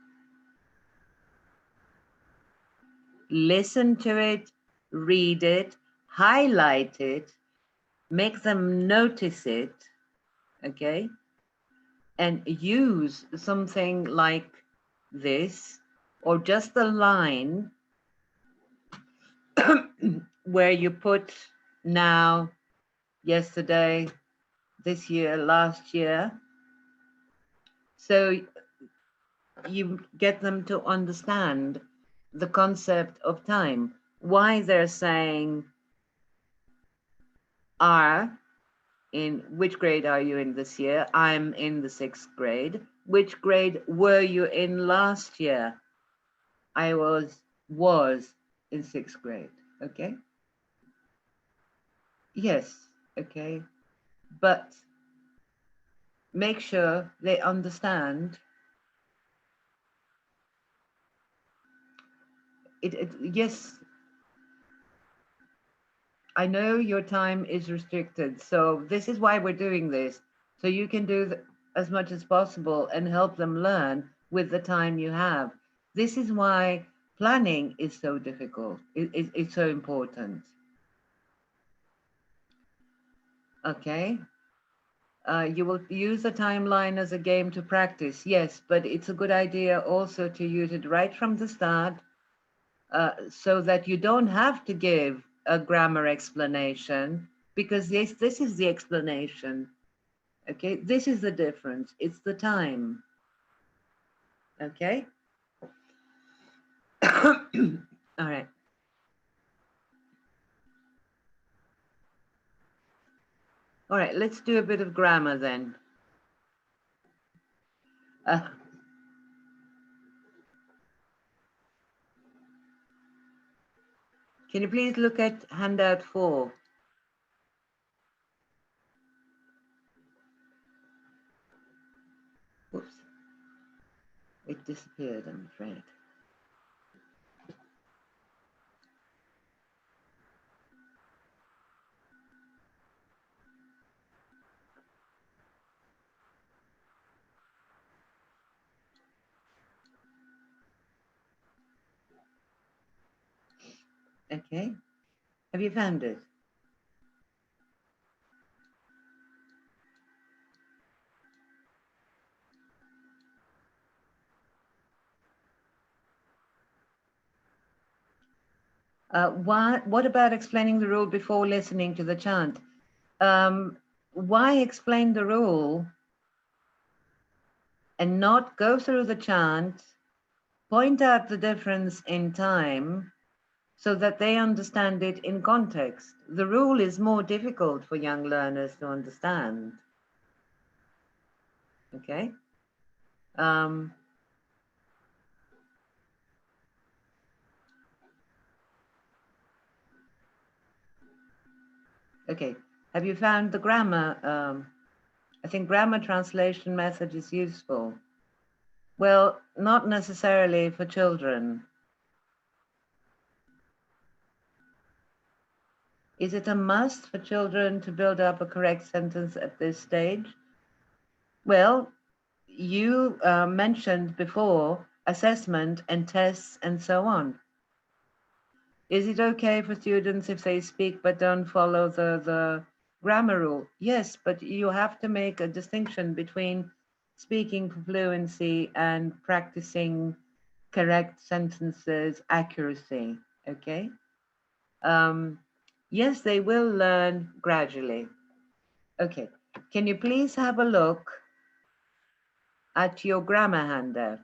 Listen to it, read it, highlight it, make them notice it, okay? and use something like this, or just a line where you put now, yesterday, this year, last year. So you get them to understand the concept of time, why they're saying are. In which grade are you in this year? I'm in the 6th grade. Which grade were you in last year? I was in 6th grade. Okay. Yes. Okay. But make sure they understand it. Yes, I know your time is restricted, so this is why we're doing this. So you can do as much as possible and help them learn with the time you have. This is why planning is so difficult. It's so important. Okay. You will use a timeline as a game to practice, yes, but it's a good idea also to use it right from the start, so that you don't have to give a grammar explanation, because this is the explanation. Okay, this is the difference. It's the time. Okay. All right. All right, let's do a bit of grammar then. Uh, can you please look at handout 4? Oops, it disappeared, I'm afraid. Okay, have you found it? What about explaining the rule before listening to the chant? Why explain the rule and not go through the chant, point out the difference in time so that they understand it in context? The rule is more difficult for young learners to understand. Okay. Okay. Have you found the grammar? I think grammar translation method is useful. Well, not necessarily for children. Is it a must for children to build up a correct sentence at this stage? Well, you mentioned before assessment and tests and so on. Is it okay for students if they speak but don't follow the grammar rule? Yes, but you have to make a distinction between speaking for fluency and practicing correct sentences accuracy, okay? Yes, they will learn gradually. Okay, can you please have a look at your grammar handout?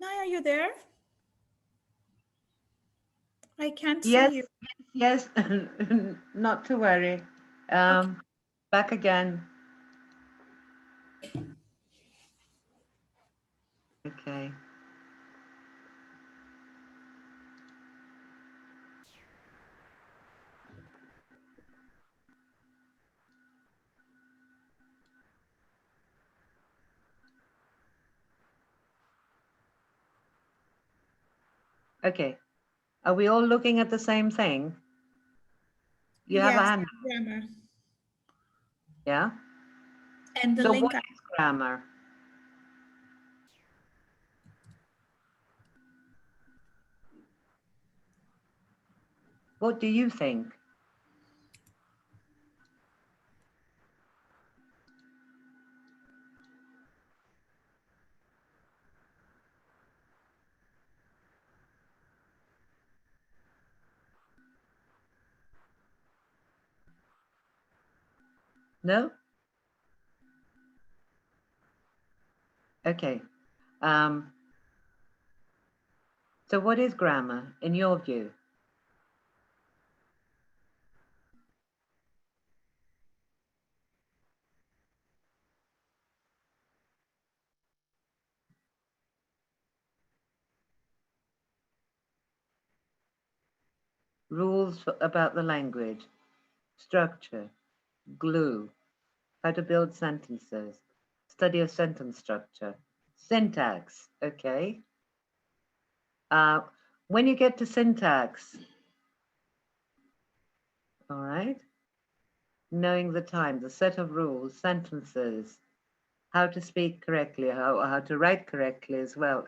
Naya, are you there? I can't see Yes, you. yes, not to worry. Okay. Back again. Okay. Okay. Are we all looking at the same thing? You have a Yes, hand, grammar. yeah? And the So what link, is grammar? What do you think? No? Okay. Um, so what is grammar in your view? Rules about the language, structure, glue, how to build sentences, study of sentence structure, syntax, okay? Uh, when you get to syntax, all right, knowing the time, the set of rules, sentences, how to speak correctly, how to write correctly as well.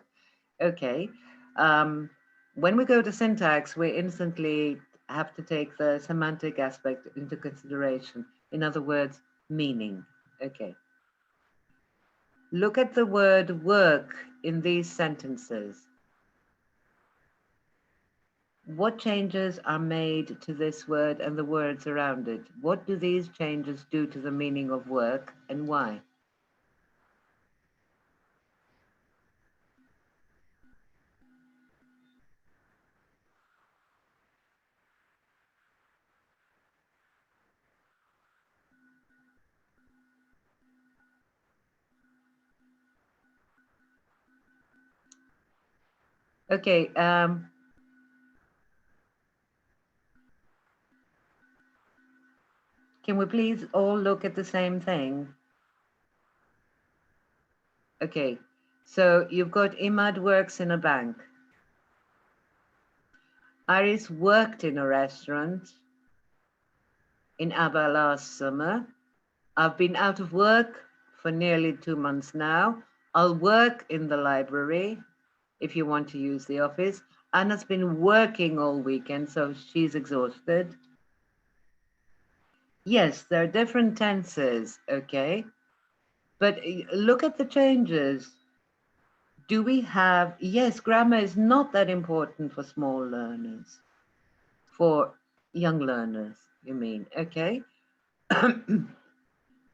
Okay. Um, when we go to syntax, we instantly have to take the semantic aspect into consideration. In other words, meaning. Okay. Look at the word work in these sentences. What changes are made to this word and the words around it? What do these changes do to the meaning of work and why? Okay, can we please all look at the same thing? Okay, so you've got Imad works in a bank. Iris worked in a restaurant in Aba last summer. I've been out of work for nearly 2 months now. I'll work in the library if you want to use the office. Anna's been working all weekend, so she's exhausted. Yes, there are different tenses, okay? But look at the changes. Do we have, yes, grammar is not that important for small learners, for young learners, you mean, okay?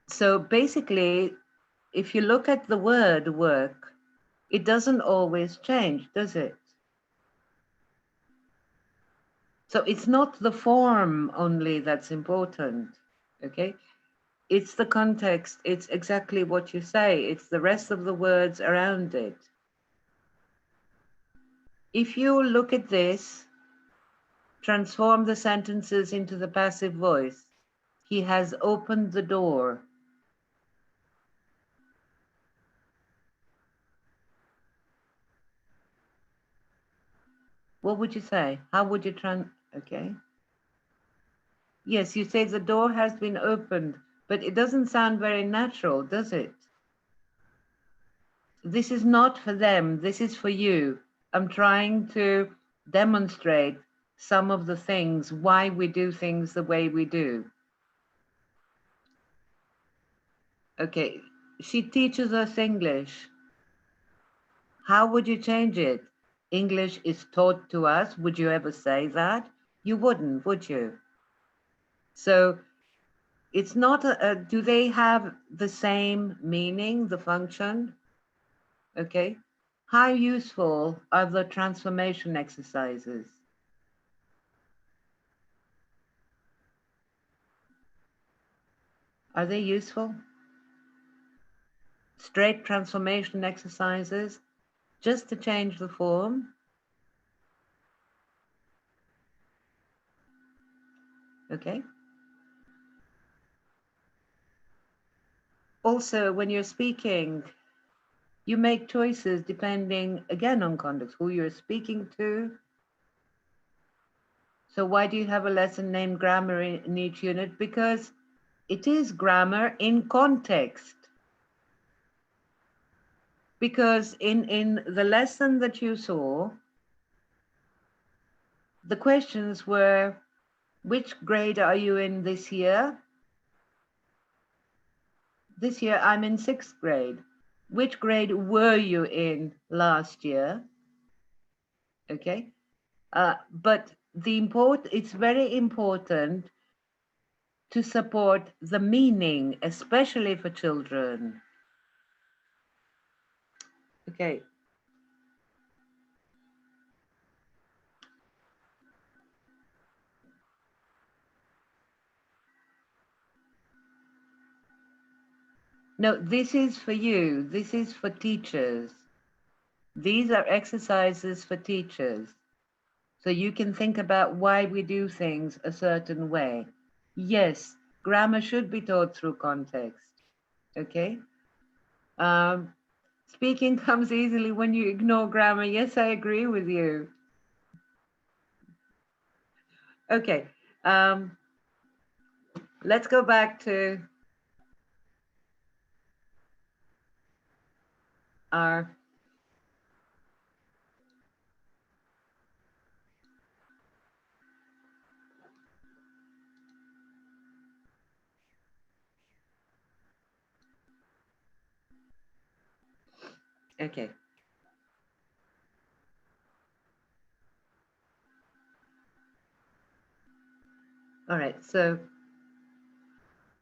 So basically, if you look at the word work, it doesn't always change, does it? So it's not the form only that's important, okay? It's the context, it's exactly what you say, it's the rest of the words around it. If you look at this, transform the sentences into the passive voice. He has opened the door. What would you say? How would you okay. Yes, you say the door has been opened, but it doesn't sound very natural, does it? This is not for them, this is for you. I'm trying to demonstrate some of the things, why we do things the way we do. Okay, she teaches us English. How would you change it? English is taught to us. Would you ever say that? You wouldn't, would you? So it's not, do they have the same meaning, the function? Okay. How useful are the transformation exercises? Are they useful? Straight transformation exercises, just to change the form. Okay. Also, when you're speaking, you make choices depending, again, on context, who you're speaking to. So why do you have a lesson named grammar in each unit? Because it is grammar in context. Because in the lesson that you saw, the questions were, which grade are you in this year? This year I'm in 6th grade. Which grade were you in last year? Okay. But it's very important to support the meaning, especially for children. Okay. No, this is for you. This is for teachers. These are exercises for teachers. So you can think about why we do things a certain way. Yes, grammar should be taught through context. Okay? Speaking comes easily when you ignore grammar. Yes, I agree with you. Okay. Let's go back to our okay. All right. So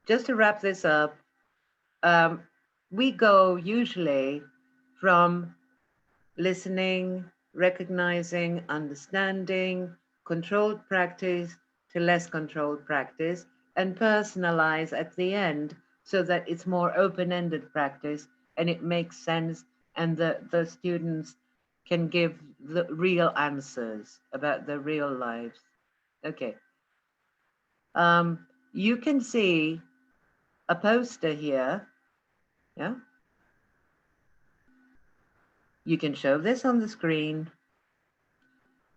just to wrap this up, we go usually from listening, recognizing, understanding, controlled practice to less controlled practice, and personalize at the end so that it's more open-ended practice and it makes sense and the students can give the real answers about their real lives. Okay. You can see a poster here. Yeah. You can show this on the screen.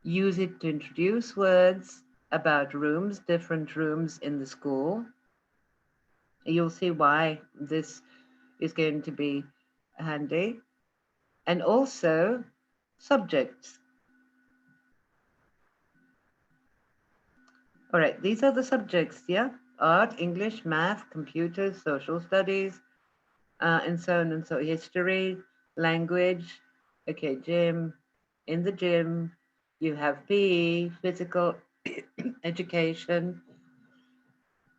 Use it to introduce words about rooms, different rooms in the school. You'll see why this is going to be handy. And also subjects. All right, these are the subjects, yeah? Art, English, math, computers, social studies, and so on and so, history, language. Okay, gym. In the gym, you have PE, physical education.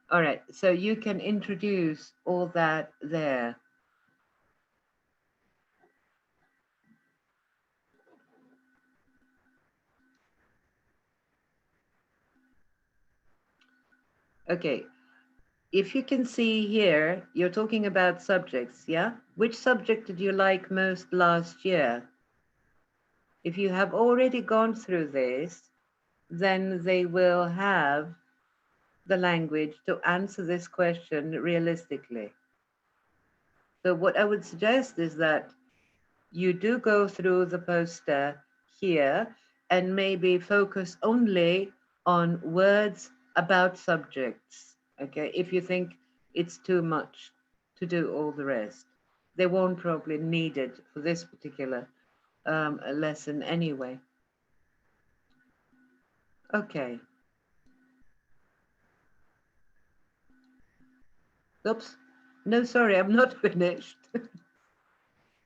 All right, so you can introduce all that there. Okay, if you can see here, you're talking about subjects, yeah? Which subject did you like most last year? If you have already gone through this, then they will have the language to answer this question realistically. So what I would suggest is that you do go through the poster here and maybe focus only on words about subjects, okay? If you think it's too much to do all the rest, they won't probably need it for this particular lesson anyway. Okay. Oops. No, sorry, I'm not finished.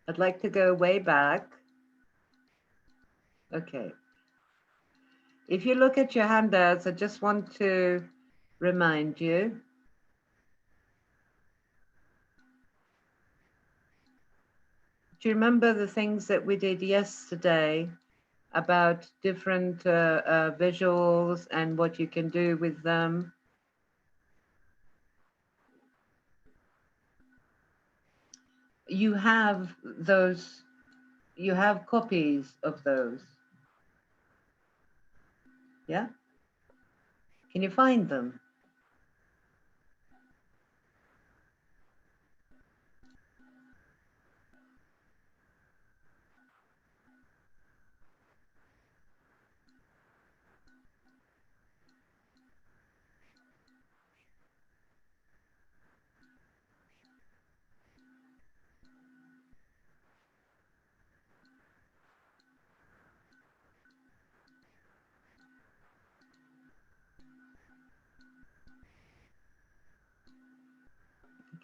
I'd like to go way back. Okay. If you look at your handouts, I just want to remind you do you remember the things that we did yesterday about different visuals and what you can do with them? You have those, you have copies of those. Yeah? Can you find them?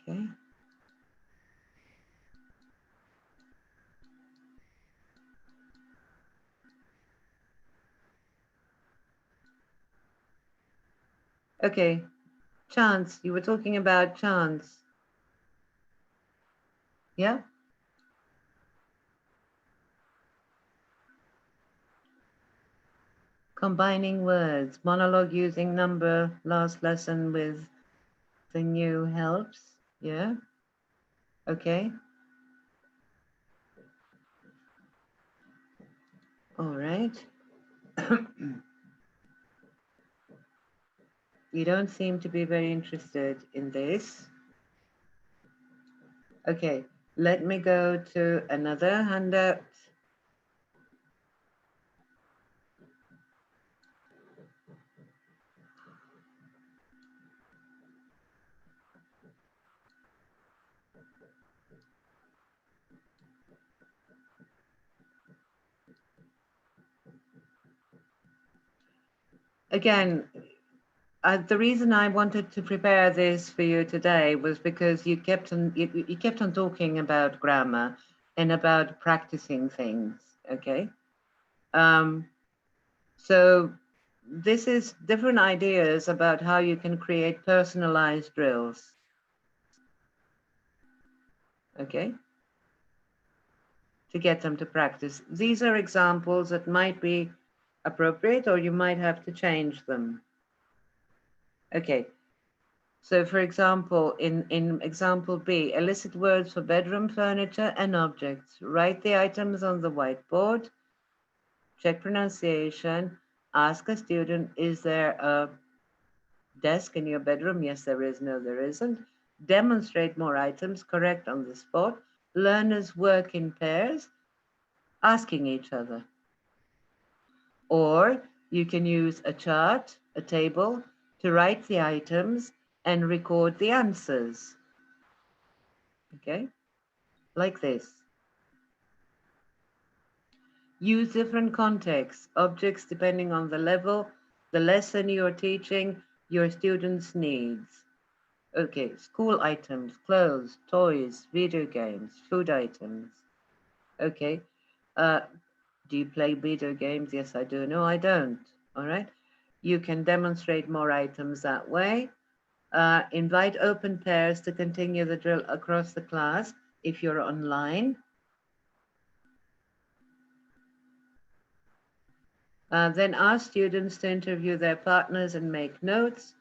Okay. Okay. Chance, you were talking about chance. Yeah? Combining words, monologue using number, last lesson with the new helps. Yeah? Okay. All right. You don't seem to be very interested in this. Okay, let me go to another handout. Again, the reason I wanted to prepare this for you today was because you kept on talking about grammar and about practicing things. Okay, so this is different ideas about how you can create personalized drills. Okay, to get them to practice. These are examples that might be appropriate, or you might have to change them. Okay. So for example, in example B, elicit words for bedroom furniture and objects. Write the items on the whiteboard. Check pronunciation. Ask a student, is there a desk in your bedroom? Yes, there is. No, there isn't. Demonstrate more items. Correct on the spot. Learners work in pairs, asking each other. Or you can use a chart, a table, to write the items and record the answers. Okay, like this. Use different contexts, objects depending on the level, the lesson you're teaching, your students' needs. Okay, school items, clothes, toys, video games, food items. Okay, do you play video games? Yes, I do. No, I don't. All right. You can demonstrate more items that way. Invite open pairs to continue the drill across the class if you're online. Then ask students to interview their partners and make notes.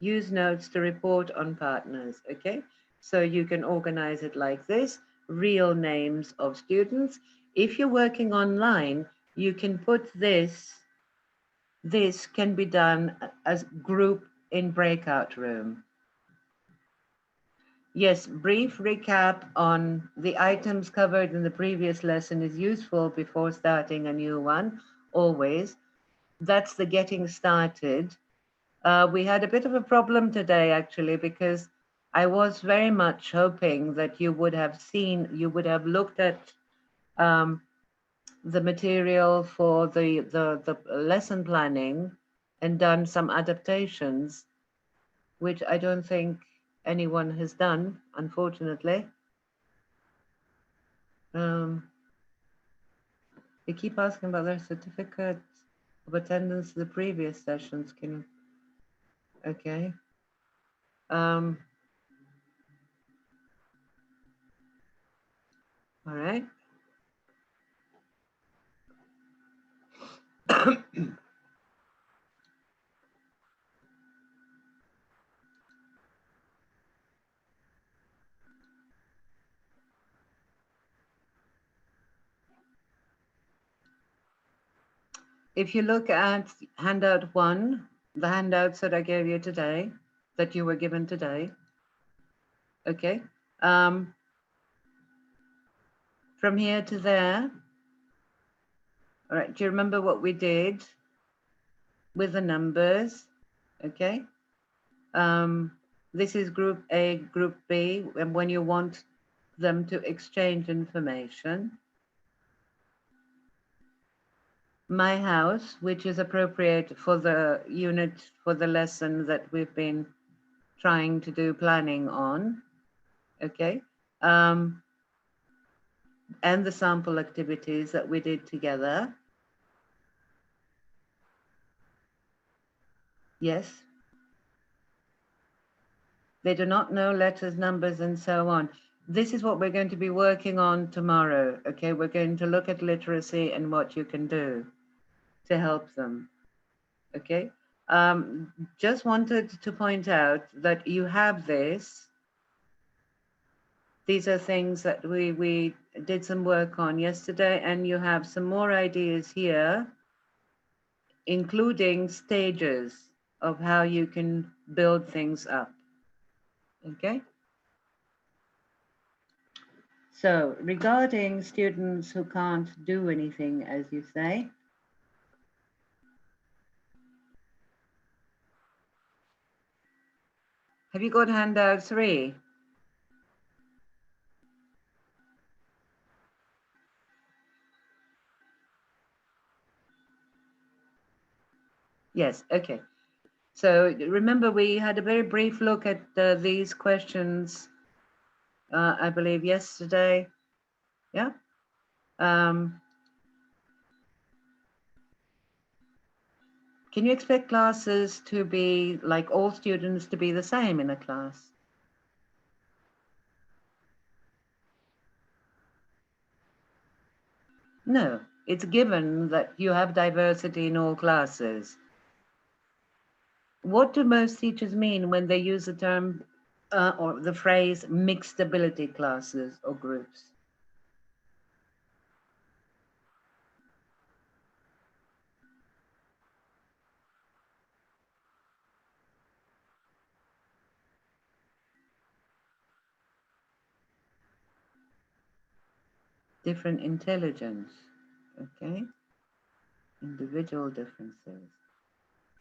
Use notes to report on partners, okay? So you can organize it like this, real names of students. If you're working online, you can put this can be done as group in breakout room. Yes, brief recap on the items covered in the previous lesson is useful before starting a new one, always. That's the getting started. We had a bit of a problem today, actually, because I was very much hoping that you would have looked at the material for the lesson planning and done some adaptations, which I don't think anyone has done, unfortunately. They keep asking about their certificate of attendance to the previous sessions. Can you? Okay. All right. If you look at handout 1, the handouts that I gave you today, that you were given today, okay? From here to there, all right, do you remember what we did with the numbers? Okay. This is group A, group B, and when you want them to exchange information. My house, which is appropriate for the unit, for the lesson that we've been trying to do planning on, okay? And the sample activities that we did together. Yes. They do not know letters, numbers, and so on. This is what we're going to be working on tomorrow, okay? We're going to look at literacy and what you can do to help them, okay? Just wanted to point out that you have this. These are things that we did some work on yesterday, and you have some more ideas here, including stages of how you can build things up, okay? So regarding students who can't do anything, as you say, have you got handout 3? Yes, okay. So remember, we had a very brief look at these questions, I believe yesterday, yeah? Can you expect classes to be, like all students to be the same in a class? No, it's given that you have diversity in all classes. What do most teachers mean when they use the term or the phrase mixed ability classes or groups? Different intelligence, okay? Individual differences.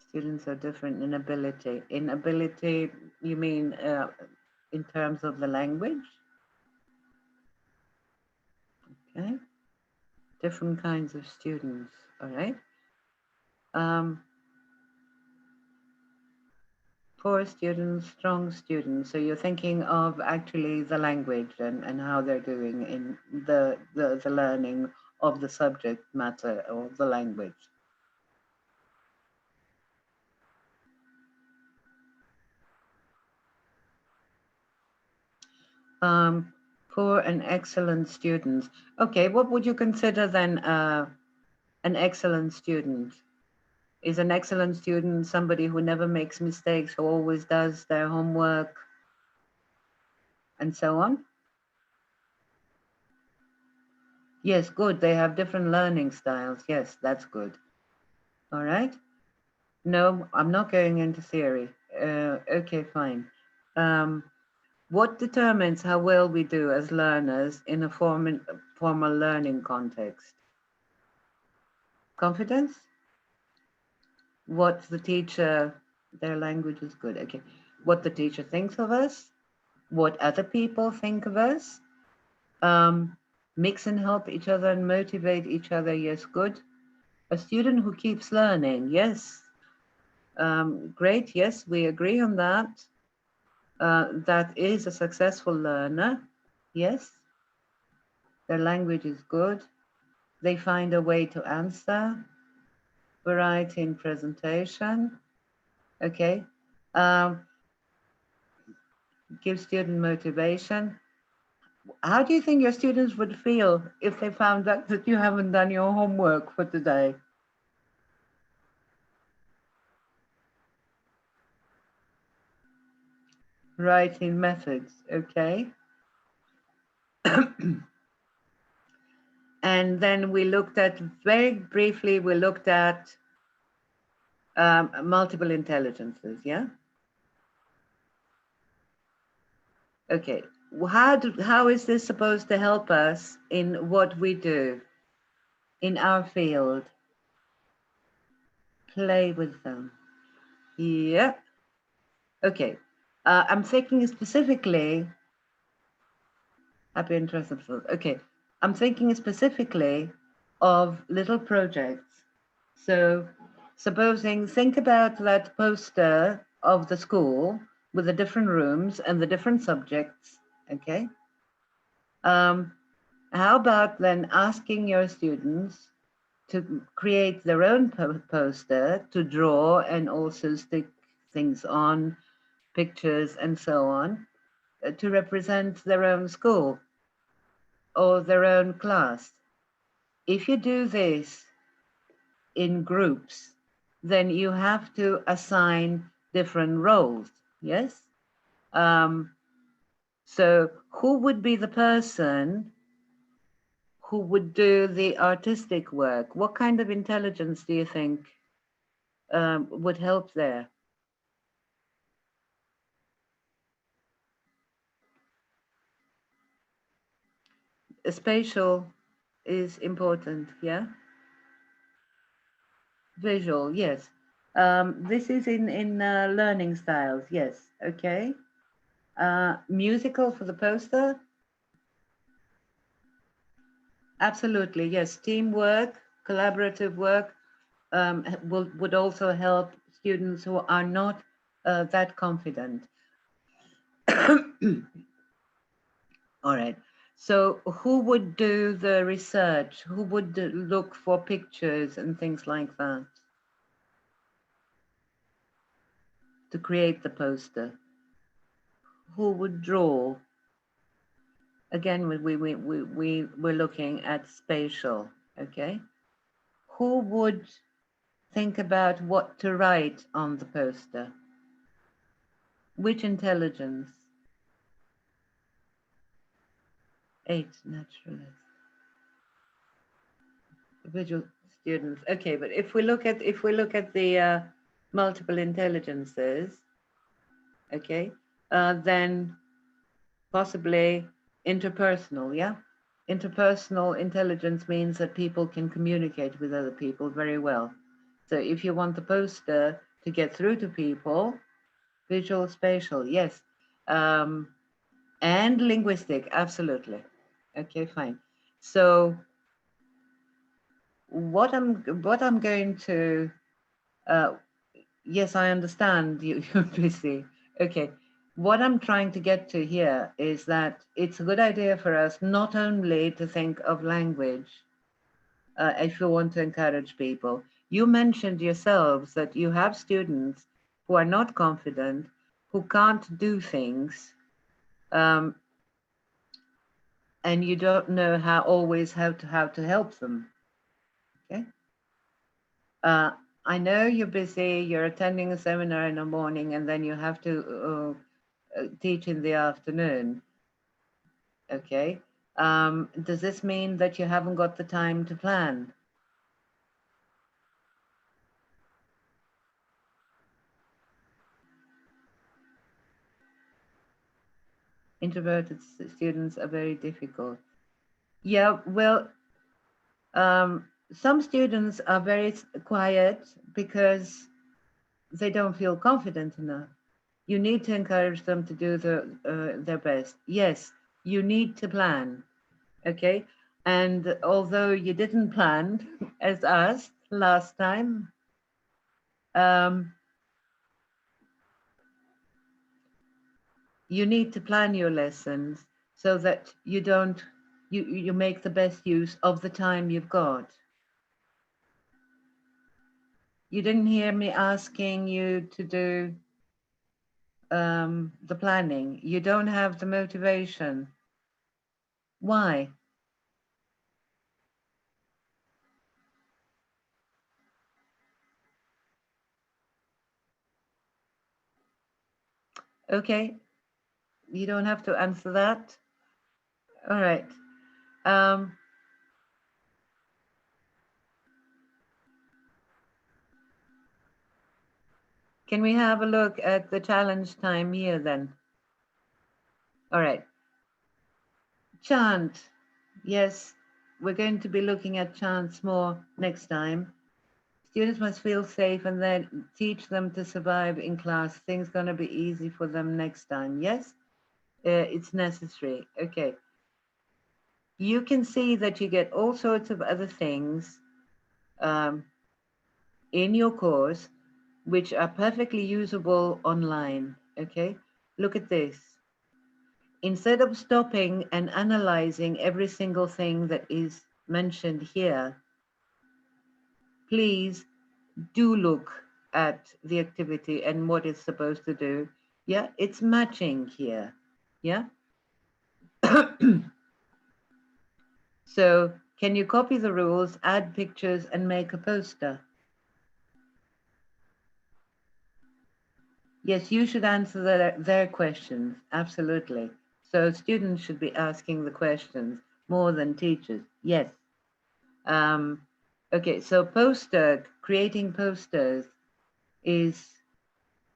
Students are different in ability. In ability, you mean in terms of the language? Okay. Different kinds of students, all right? Poor students, strong students. So you're thinking of actually the language and how they're doing in the learning of the subject matter or the language. Poor and excellent students. Okay, what would you consider then an excellent student? Is an excellent student somebody who never makes mistakes, who always does their homework, and so on? Yes, good. They have different learning styles. Yes, that's good. All right. No, I'm not going into theory. Okay, fine. What determines how well we do as learners in a formal learning context? Confidence? What the teacher, their language is good. Okay. What the teacher thinks of us? What other people think of us? Mix and help each other and motivate each other. Yes, good. A student who keeps learning. Yes. Great. Yes, we agree on that. That is a successful learner. Yes. Their language is good. They find a way to answer. Variety in presentation. Okay. Give student motivation. How do you think your students would feel if they found out that you haven't done your homework for today? writing methods, okay? And then we looked at, very briefly, we looked at multiple intelligences, yeah? Okay, how is this supposed to help us in what we do in our field? Play with them. Yeah. Okay. I'm thinking specifically, happy interest of food. Okay. I'm thinking specifically of little projects. So think about that poster of the school with the different rooms and the different subjects. Okay. How about then asking your students to create their own poster, to draw and also stick things on, pictures and so on, to represent their own school or their own class. If you do this in groups, then you have to assign different roles, yes? So who would be the person who would do the artistic work? What kind of intelligence do you think would help there? Spatial is important, yeah? Visual, yes. This is in learning styles, yes, okay. Musical for the poster? Absolutely, yes. Teamwork, collaborative work would also help students who are not that confident. All right. So who would do the research? Who would look for pictures and things like that to create the poster? Who would draw? Again, we're looking at spatial, okay? Who would think about what to write on the poster? Which intelligence? 8 naturalists. Visual students. Okay, but if we look at the multiple intelligences, okay, then possibly interpersonal, yeah? Interpersonal intelligence means that people can communicate with other people very well. So if you want the poster to get through to people, visual, spatial, yes. And linguistic, absolutely. Okay, fine. So what I'm going to, yes, I understand you're busy. Okay. What I'm trying to get to here is that it's a good idea for us not only to think of language if you want to encourage people. You mentioned yourselves that you have students who are not confident, who can't do things, um, and you don't know always how to help them. Okay. I know you're busy. You're attending a seminar in the morning, and then you have to teach in the afternoon. Okay. Does this mean that you haven't got the time to plan? Introverted students are very difficult. Yeah, well, some students are very quiet because they don't feel confident enough. You need to encourage them to do their best. Yes, you need to plan, okay? And although you didn't plan as us last time, you need to plan your lessons so that you make the best use of the time you've got. You didn't hear me asking you to do the planning. You don't have the motivation. Why? Okay, You don't have to answer that. All right. Um, can we have a look at the challenge time here then? All right. Chant. Yes, we're going to be looking at chants more next time. Students must feel safe and then teach them to survive in class. Things gonna be easy for them next time. Yes, it's necessary. Okay. You can see that you get all sorts of other things um, in your course which are perfectly usable online. Okay. Look at this. Instead of stopping and analyzing every single thing that is mentioned here, please do look at the activity and what it's supposed to do. Yeah, it's matching here. Yeah. So can you copy the rules, add pictures, and make a poster? Yes, you should answer their questions. Absolutely. So students should be asking the questions more than teachers. Yes. Um, okay, so creating posters is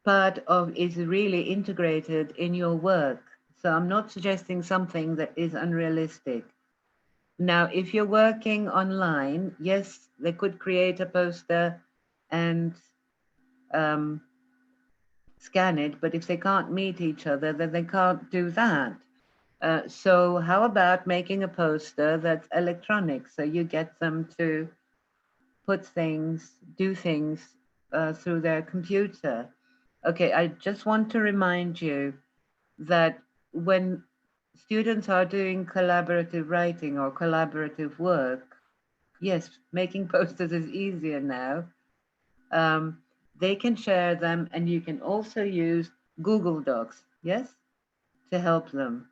is really integrated in your work. So I'm not suggesting something that is unrealistic. Now, if you're working online, yes, they could create a poster and um, scan it, but if they can't meet each other, then they can't do that. So how about making a poster that's electronic so you get them to do things through their computer? Okay, I just want to remind you that when students are doing collaborative writing or collaborative work, yes, making posters is easier now. Um, they can share them, and you can also use Google Docs, yes, to help them.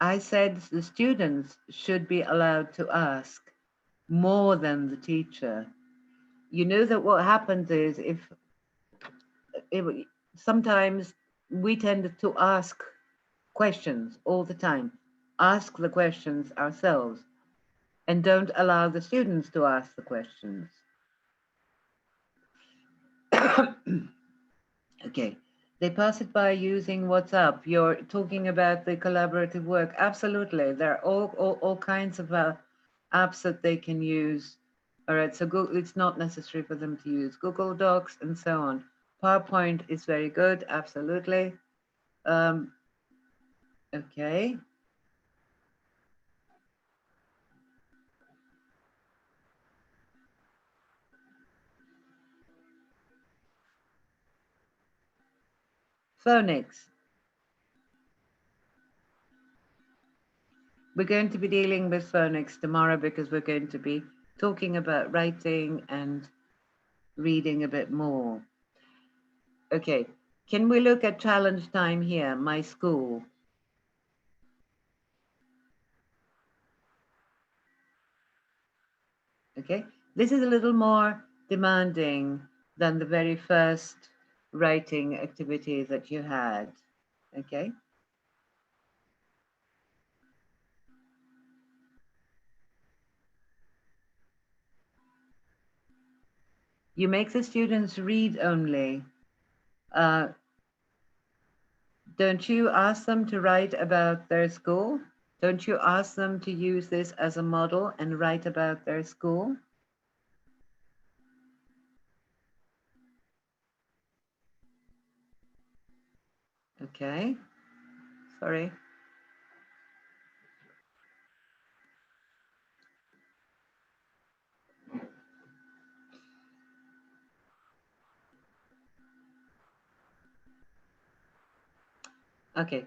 I said the students should be allowed to ask more than the teacher. You know that what happens is if sometimes we tend to ask questions all the time, ask the questions ourselves, and don't allow the students to ask the questions. Okay, they pass it by using WhatsApp. You're talking about the collaborative work. Absolutely, there are all kinds of apps that they can use. All right, so Google, it's not necessary for them to use Google Docs and so on. PowerPoint is very good, absolutely. Okay. Phonics. We're going to be dealing with phonics tomorrow because we're going to be talking about writing and reading a bit more. Okay, can we look at challenge time here, my school? Okay, this is a little more demanding than the very first writing activity that you had. Okay. You make the students read only. Uh, don't you ask them to write about their school? Don't you ask them to use this as a model and write about their school? Okay, sorry. Okay,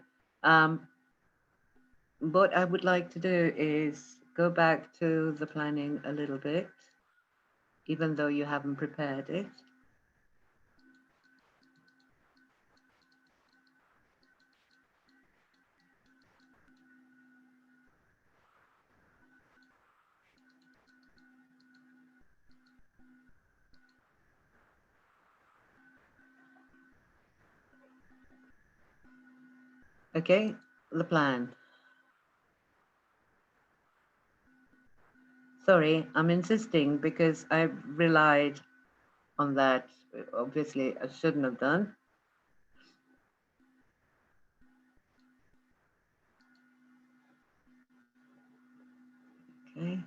what I would like to do is go back to the planning a little bit, even though you haven't prepared it. Okay, the plan. Sorry, I'm insisting because I relied on that. Obviously, I shouldn't have done. Okay.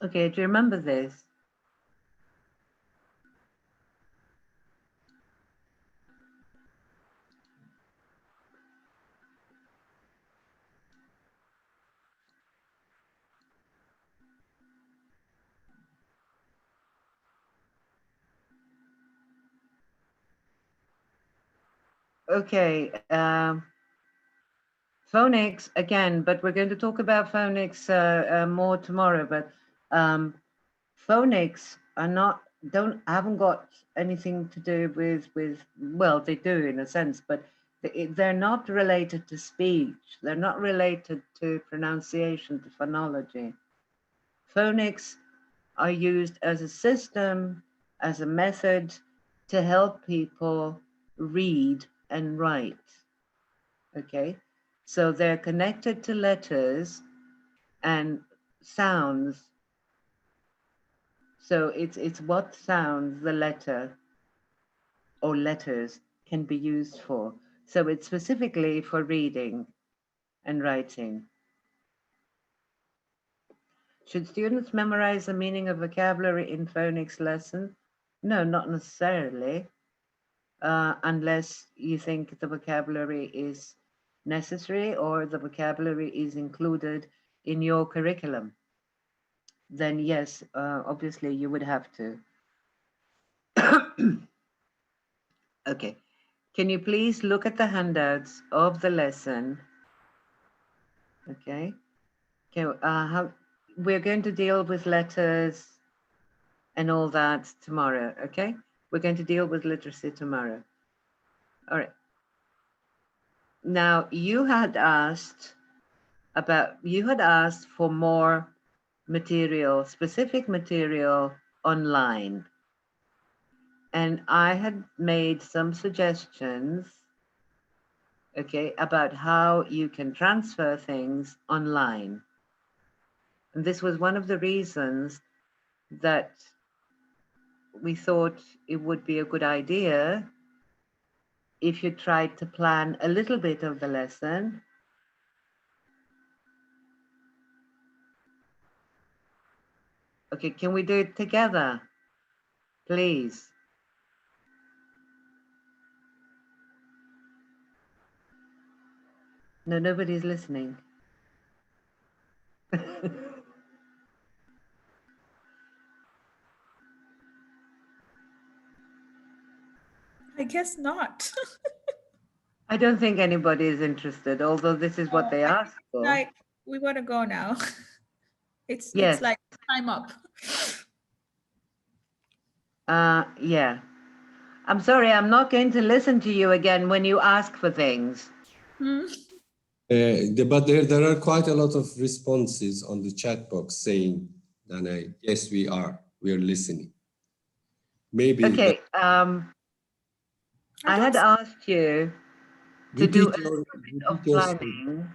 Okay, do you remember this? Okay, phonics again, but we're going to talk about phonics more tomorrow. But phonics are not haven't got anything to do with well, they do in a sense, but they're not related to speech. They're not related to pronunciation, to phonology. Phonics are used as a system, as a method to help people read and write. Okay, so they're connected to letters and sounds. So it's what sounds the letter or letters can be used for. So it's specifically for reading and writing. Should students memorize the meaning of vocabulary in phonics lesson? No, not necessarily, unless you think the vocabulary is necessary or the vocabulary is included in your curriculum. Then yes, obviously you would have to. Okay, can you please look at the handouts of the lesson? Okay, we're going to deal with letters and all that tomorrow, okay? We're going to deal with literacy tomorrow. All right. Now, you had asked for more material, specific material online. And I had made some suggestions, okay, about how you can transfer things online. And this was one of the reasons that we thought it would be a good idea if you tried to plan a little bit of the lesson. Okay, can we do it together, please? No, nobody's listening. I guess not. I don't think anybody is interested, although this is what they I think asked it's for. like we want to go now. It's Yes, like time up. yeah. I'm sorry, I'm not going to listen to you again when you ask for things. Hmm. But there are quite a lot of responses on the chat box saying, Dana, yes, we are listening. Maybe Okay, I had asked you to do a little bit of planning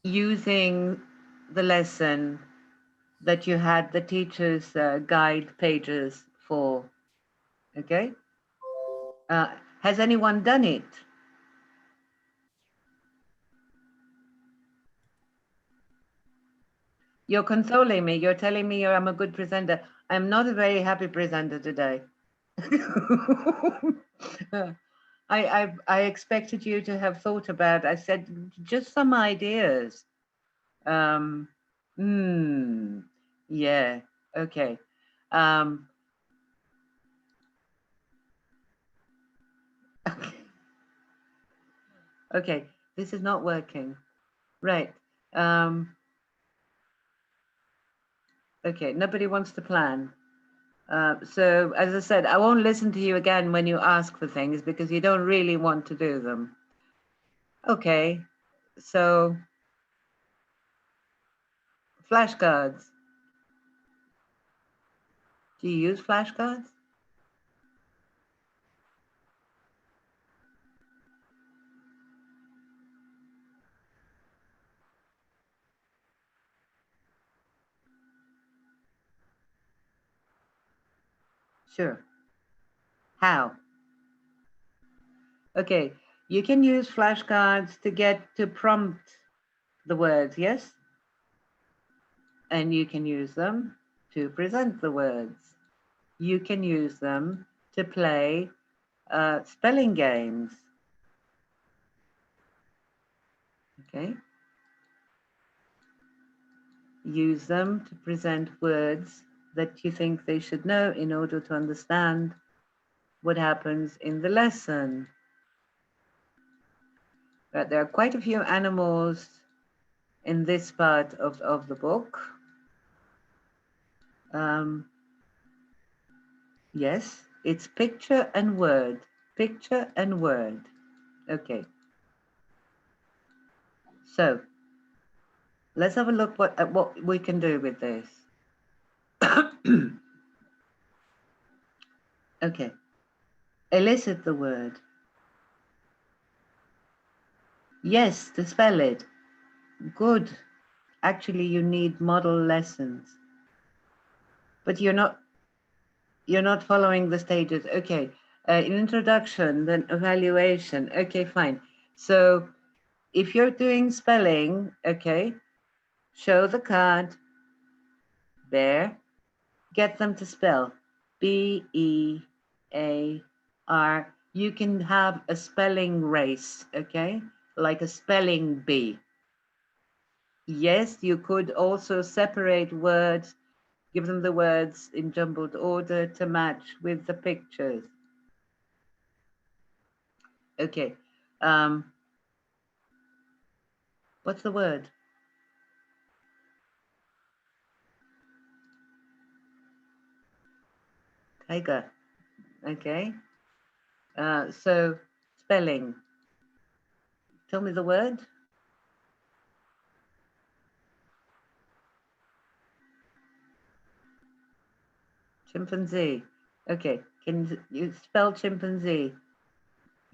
using the lesson that you had the teacher's guide pages for, okay? Has anyone done it? You're consoling me. You're telling me I'm a good presenter. I'm not a very happy presenter today. I expected you to have thought about. I said just some ideas. Um, yeah. Okay. Um, okay. This is not working. Right. Okay. Nobody wants to plan. So as I said, I won't listen to you again when you ask for things because you don't really want to do them. Okay. So flashcards. Do you use flashcards? Sure. How? Okay, you can use flashcards to get to prompt the words, yes? And you can use them to present the words. You can use them to play spelling games. Okay? Use them to present words that you think they should know in order to understand what happens in the lesson. But there are quite a few animals in this part of the book. Yes, it's picture and word. Picture and word. Okay. So let's have a look at what we can do with this. Okay. Elicit the word. Yes, to spell it. Good. Actually, you need model lessons. But you're not following the stages. Okay. An introduction, then evaluation. Okay, fine. So if you're doing spelling, okay, show the card there. Get them to spell B-E-A-R. You can have a spelling race, okay? Like a spelling bee. Yes, you could also separate words, give them the words in jumbled order to match with the pictures. Okay. What's the word? Tiger. Okay. So spelling. Tell me the word. Chimpanzee. Okay. Can you spell chimpanzee?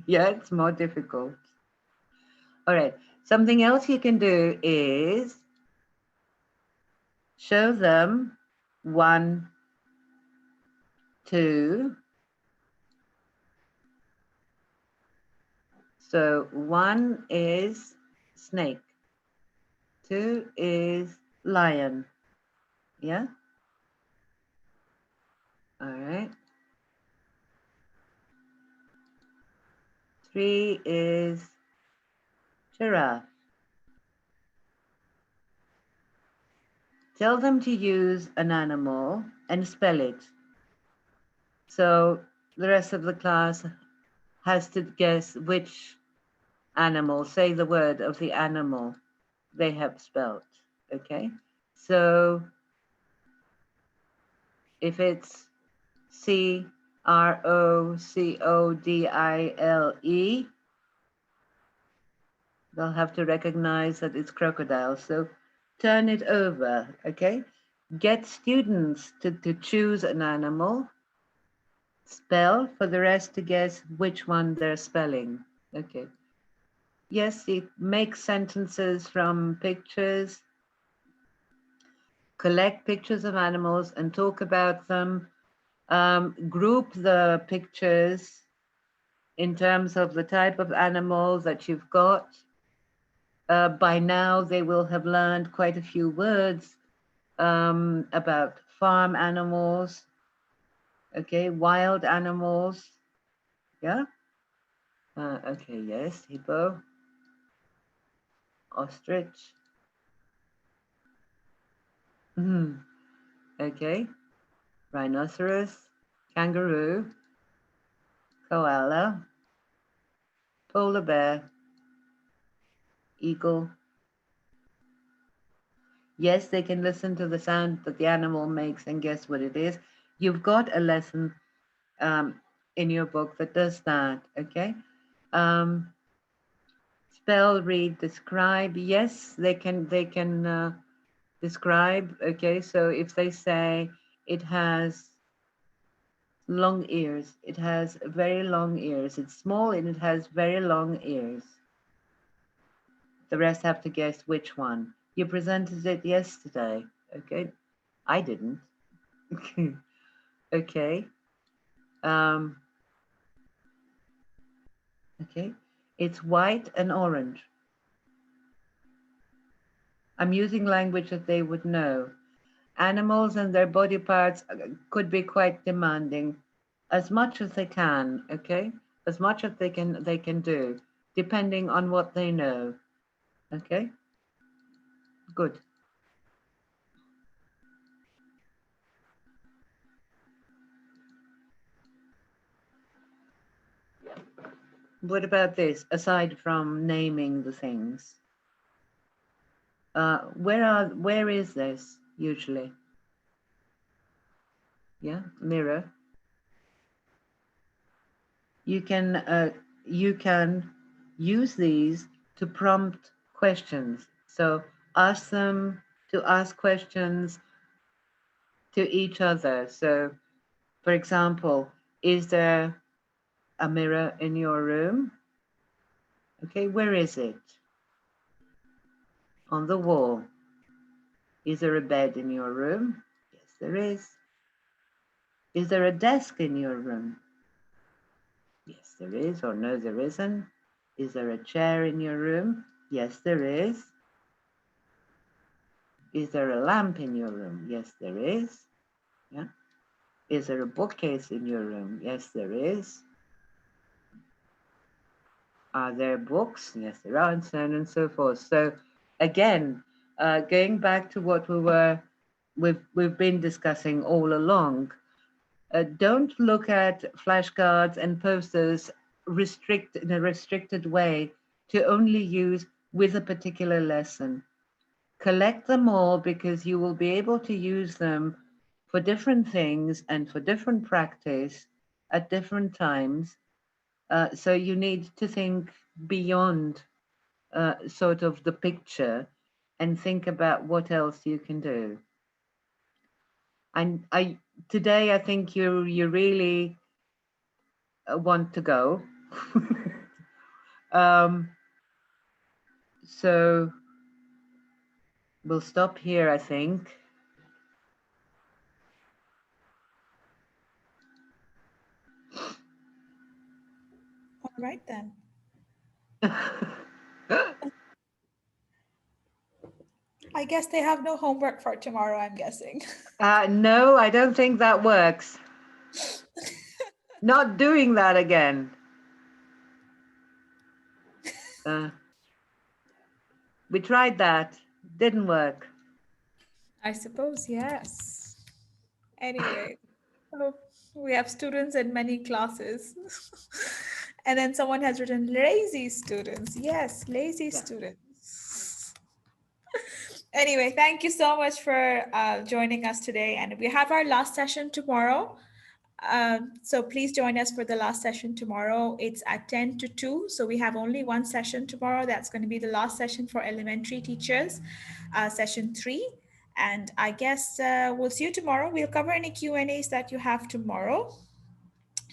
Yeah, it's more difficult. All right. Something else you can do is show them 1, 2. So 1 is snake. 2 is lion. Yeah? All right. 3 is giraffe. Tell them to use an animal and spell it. So the rest of the class has to guess which animal, say the word of the animal they have spelled. Okay? So if it's crocodile, they'll have to recognize that it's crocodile. So turn it over, okay? Get students to choose an animal, spell for the rest to guess which one they're spelling. Okay. Yes, it makes sentences from pictures, collect pictures of animals and talk about them. Group the pictures in terms of the type of animal that you've got. By now, they will have learned quite a few words about farm animals. Okay, wild animals. Yeah. Okay, yes, hippo, ostrich. Okay, rhinoceros, kangaroo, koala, polar bear, eagle. Yes, they can listen to the sound that the animal makes and guess what it is. You've got a lesson in your book that does that. Okay. Um, spell, read, describe. Yes, they can. They can describe. Okay. So if they say it has long ears, it has very long ears. It's small and it has very long ears. The rest have to guess which one. You presented it yesterday. Okay. I didn't. Okay. Um, okay. It's white and orange. I'm using language that they would know. Animals and their body parts could be quite demanding, as much as they can. Okay, as much as they can do, depending on what they know. Okay, good. What about this? Aside from naming the things, where is this usually? Yeah, mirror. You can use these to prompt questions. So ask them to ask questions to each other. So, for example, is there a mirror in your room? Okay, where is it? On the wall. Is there a bed in your room? Yes, there is. Is there a desk in your room? Yes, there is, or no, there isn't. Is there a chair in your room? Yes, there is. Is there a lamp in your room? Yes, there is. Yeah. Is there a bookcase in your room? Yes, there is. Are there books? Yes, there are, and so on and so forth. So, again, going back to what we've been discussing all along. Don't look at flashcards and posters in a restricted way to only use with a particular lesson. Collect them all because you will be able to use them for different things and for different practice at different times. So you need to think beyond sort of the picture and think about what else you can do. And today I think you really want to go. So we'll stop here, I think. All right then. I guess they have no homework for tomorrow, I'm guessing. No, I don't think that works. Not doing that again. We tried that. Didn't work. I suppose, yes. Anyway, so we have students in many classes. And then someone has written lazy students. Yes, lazy Yeah. students. Anyway, thank you so much for joining us today. And we have our last session tomorrow. So please join us for the last session tomorrow. It's at 10 to 2. So we have only one session tomorrow. That's going to be the last session for elementary teachers, session 3. And I guess we'll see you tomorrow. We'll cover any Q&As that you have tomorrow.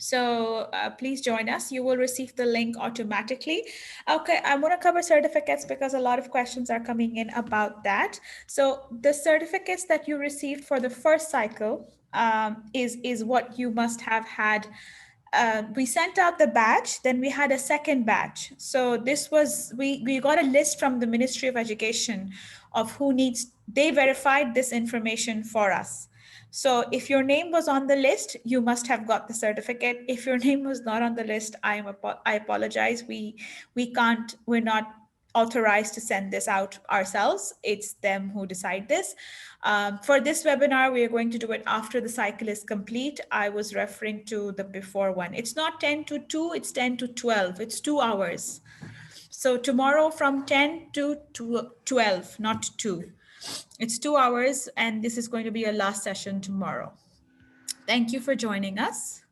So please join us. You will receive the link automatically. Okay, I want to cover certificates because a lot of questions are coming in about that. So the certificates that you received for the first cycle is what you must have had. We sent out the batch, then we had a second batch. So this was, we got a list from the Ministry of Education of who needs, they verified this information for us. So if your name was on the list, you must have got the certificate. If your name was not on the list, I apologize. We're not authorized to send this out ourselves. It's them who decide this. For this webinar, we are going to do it after the cycle is complete. I was referring to the before one. It's not 10 to 2, it's 10 to 12. It's 2 hours. So tomorrow from 10 to 12, not 2. It's 2 hours, and this is going to be a last session tomorrow. Thank you for joining us.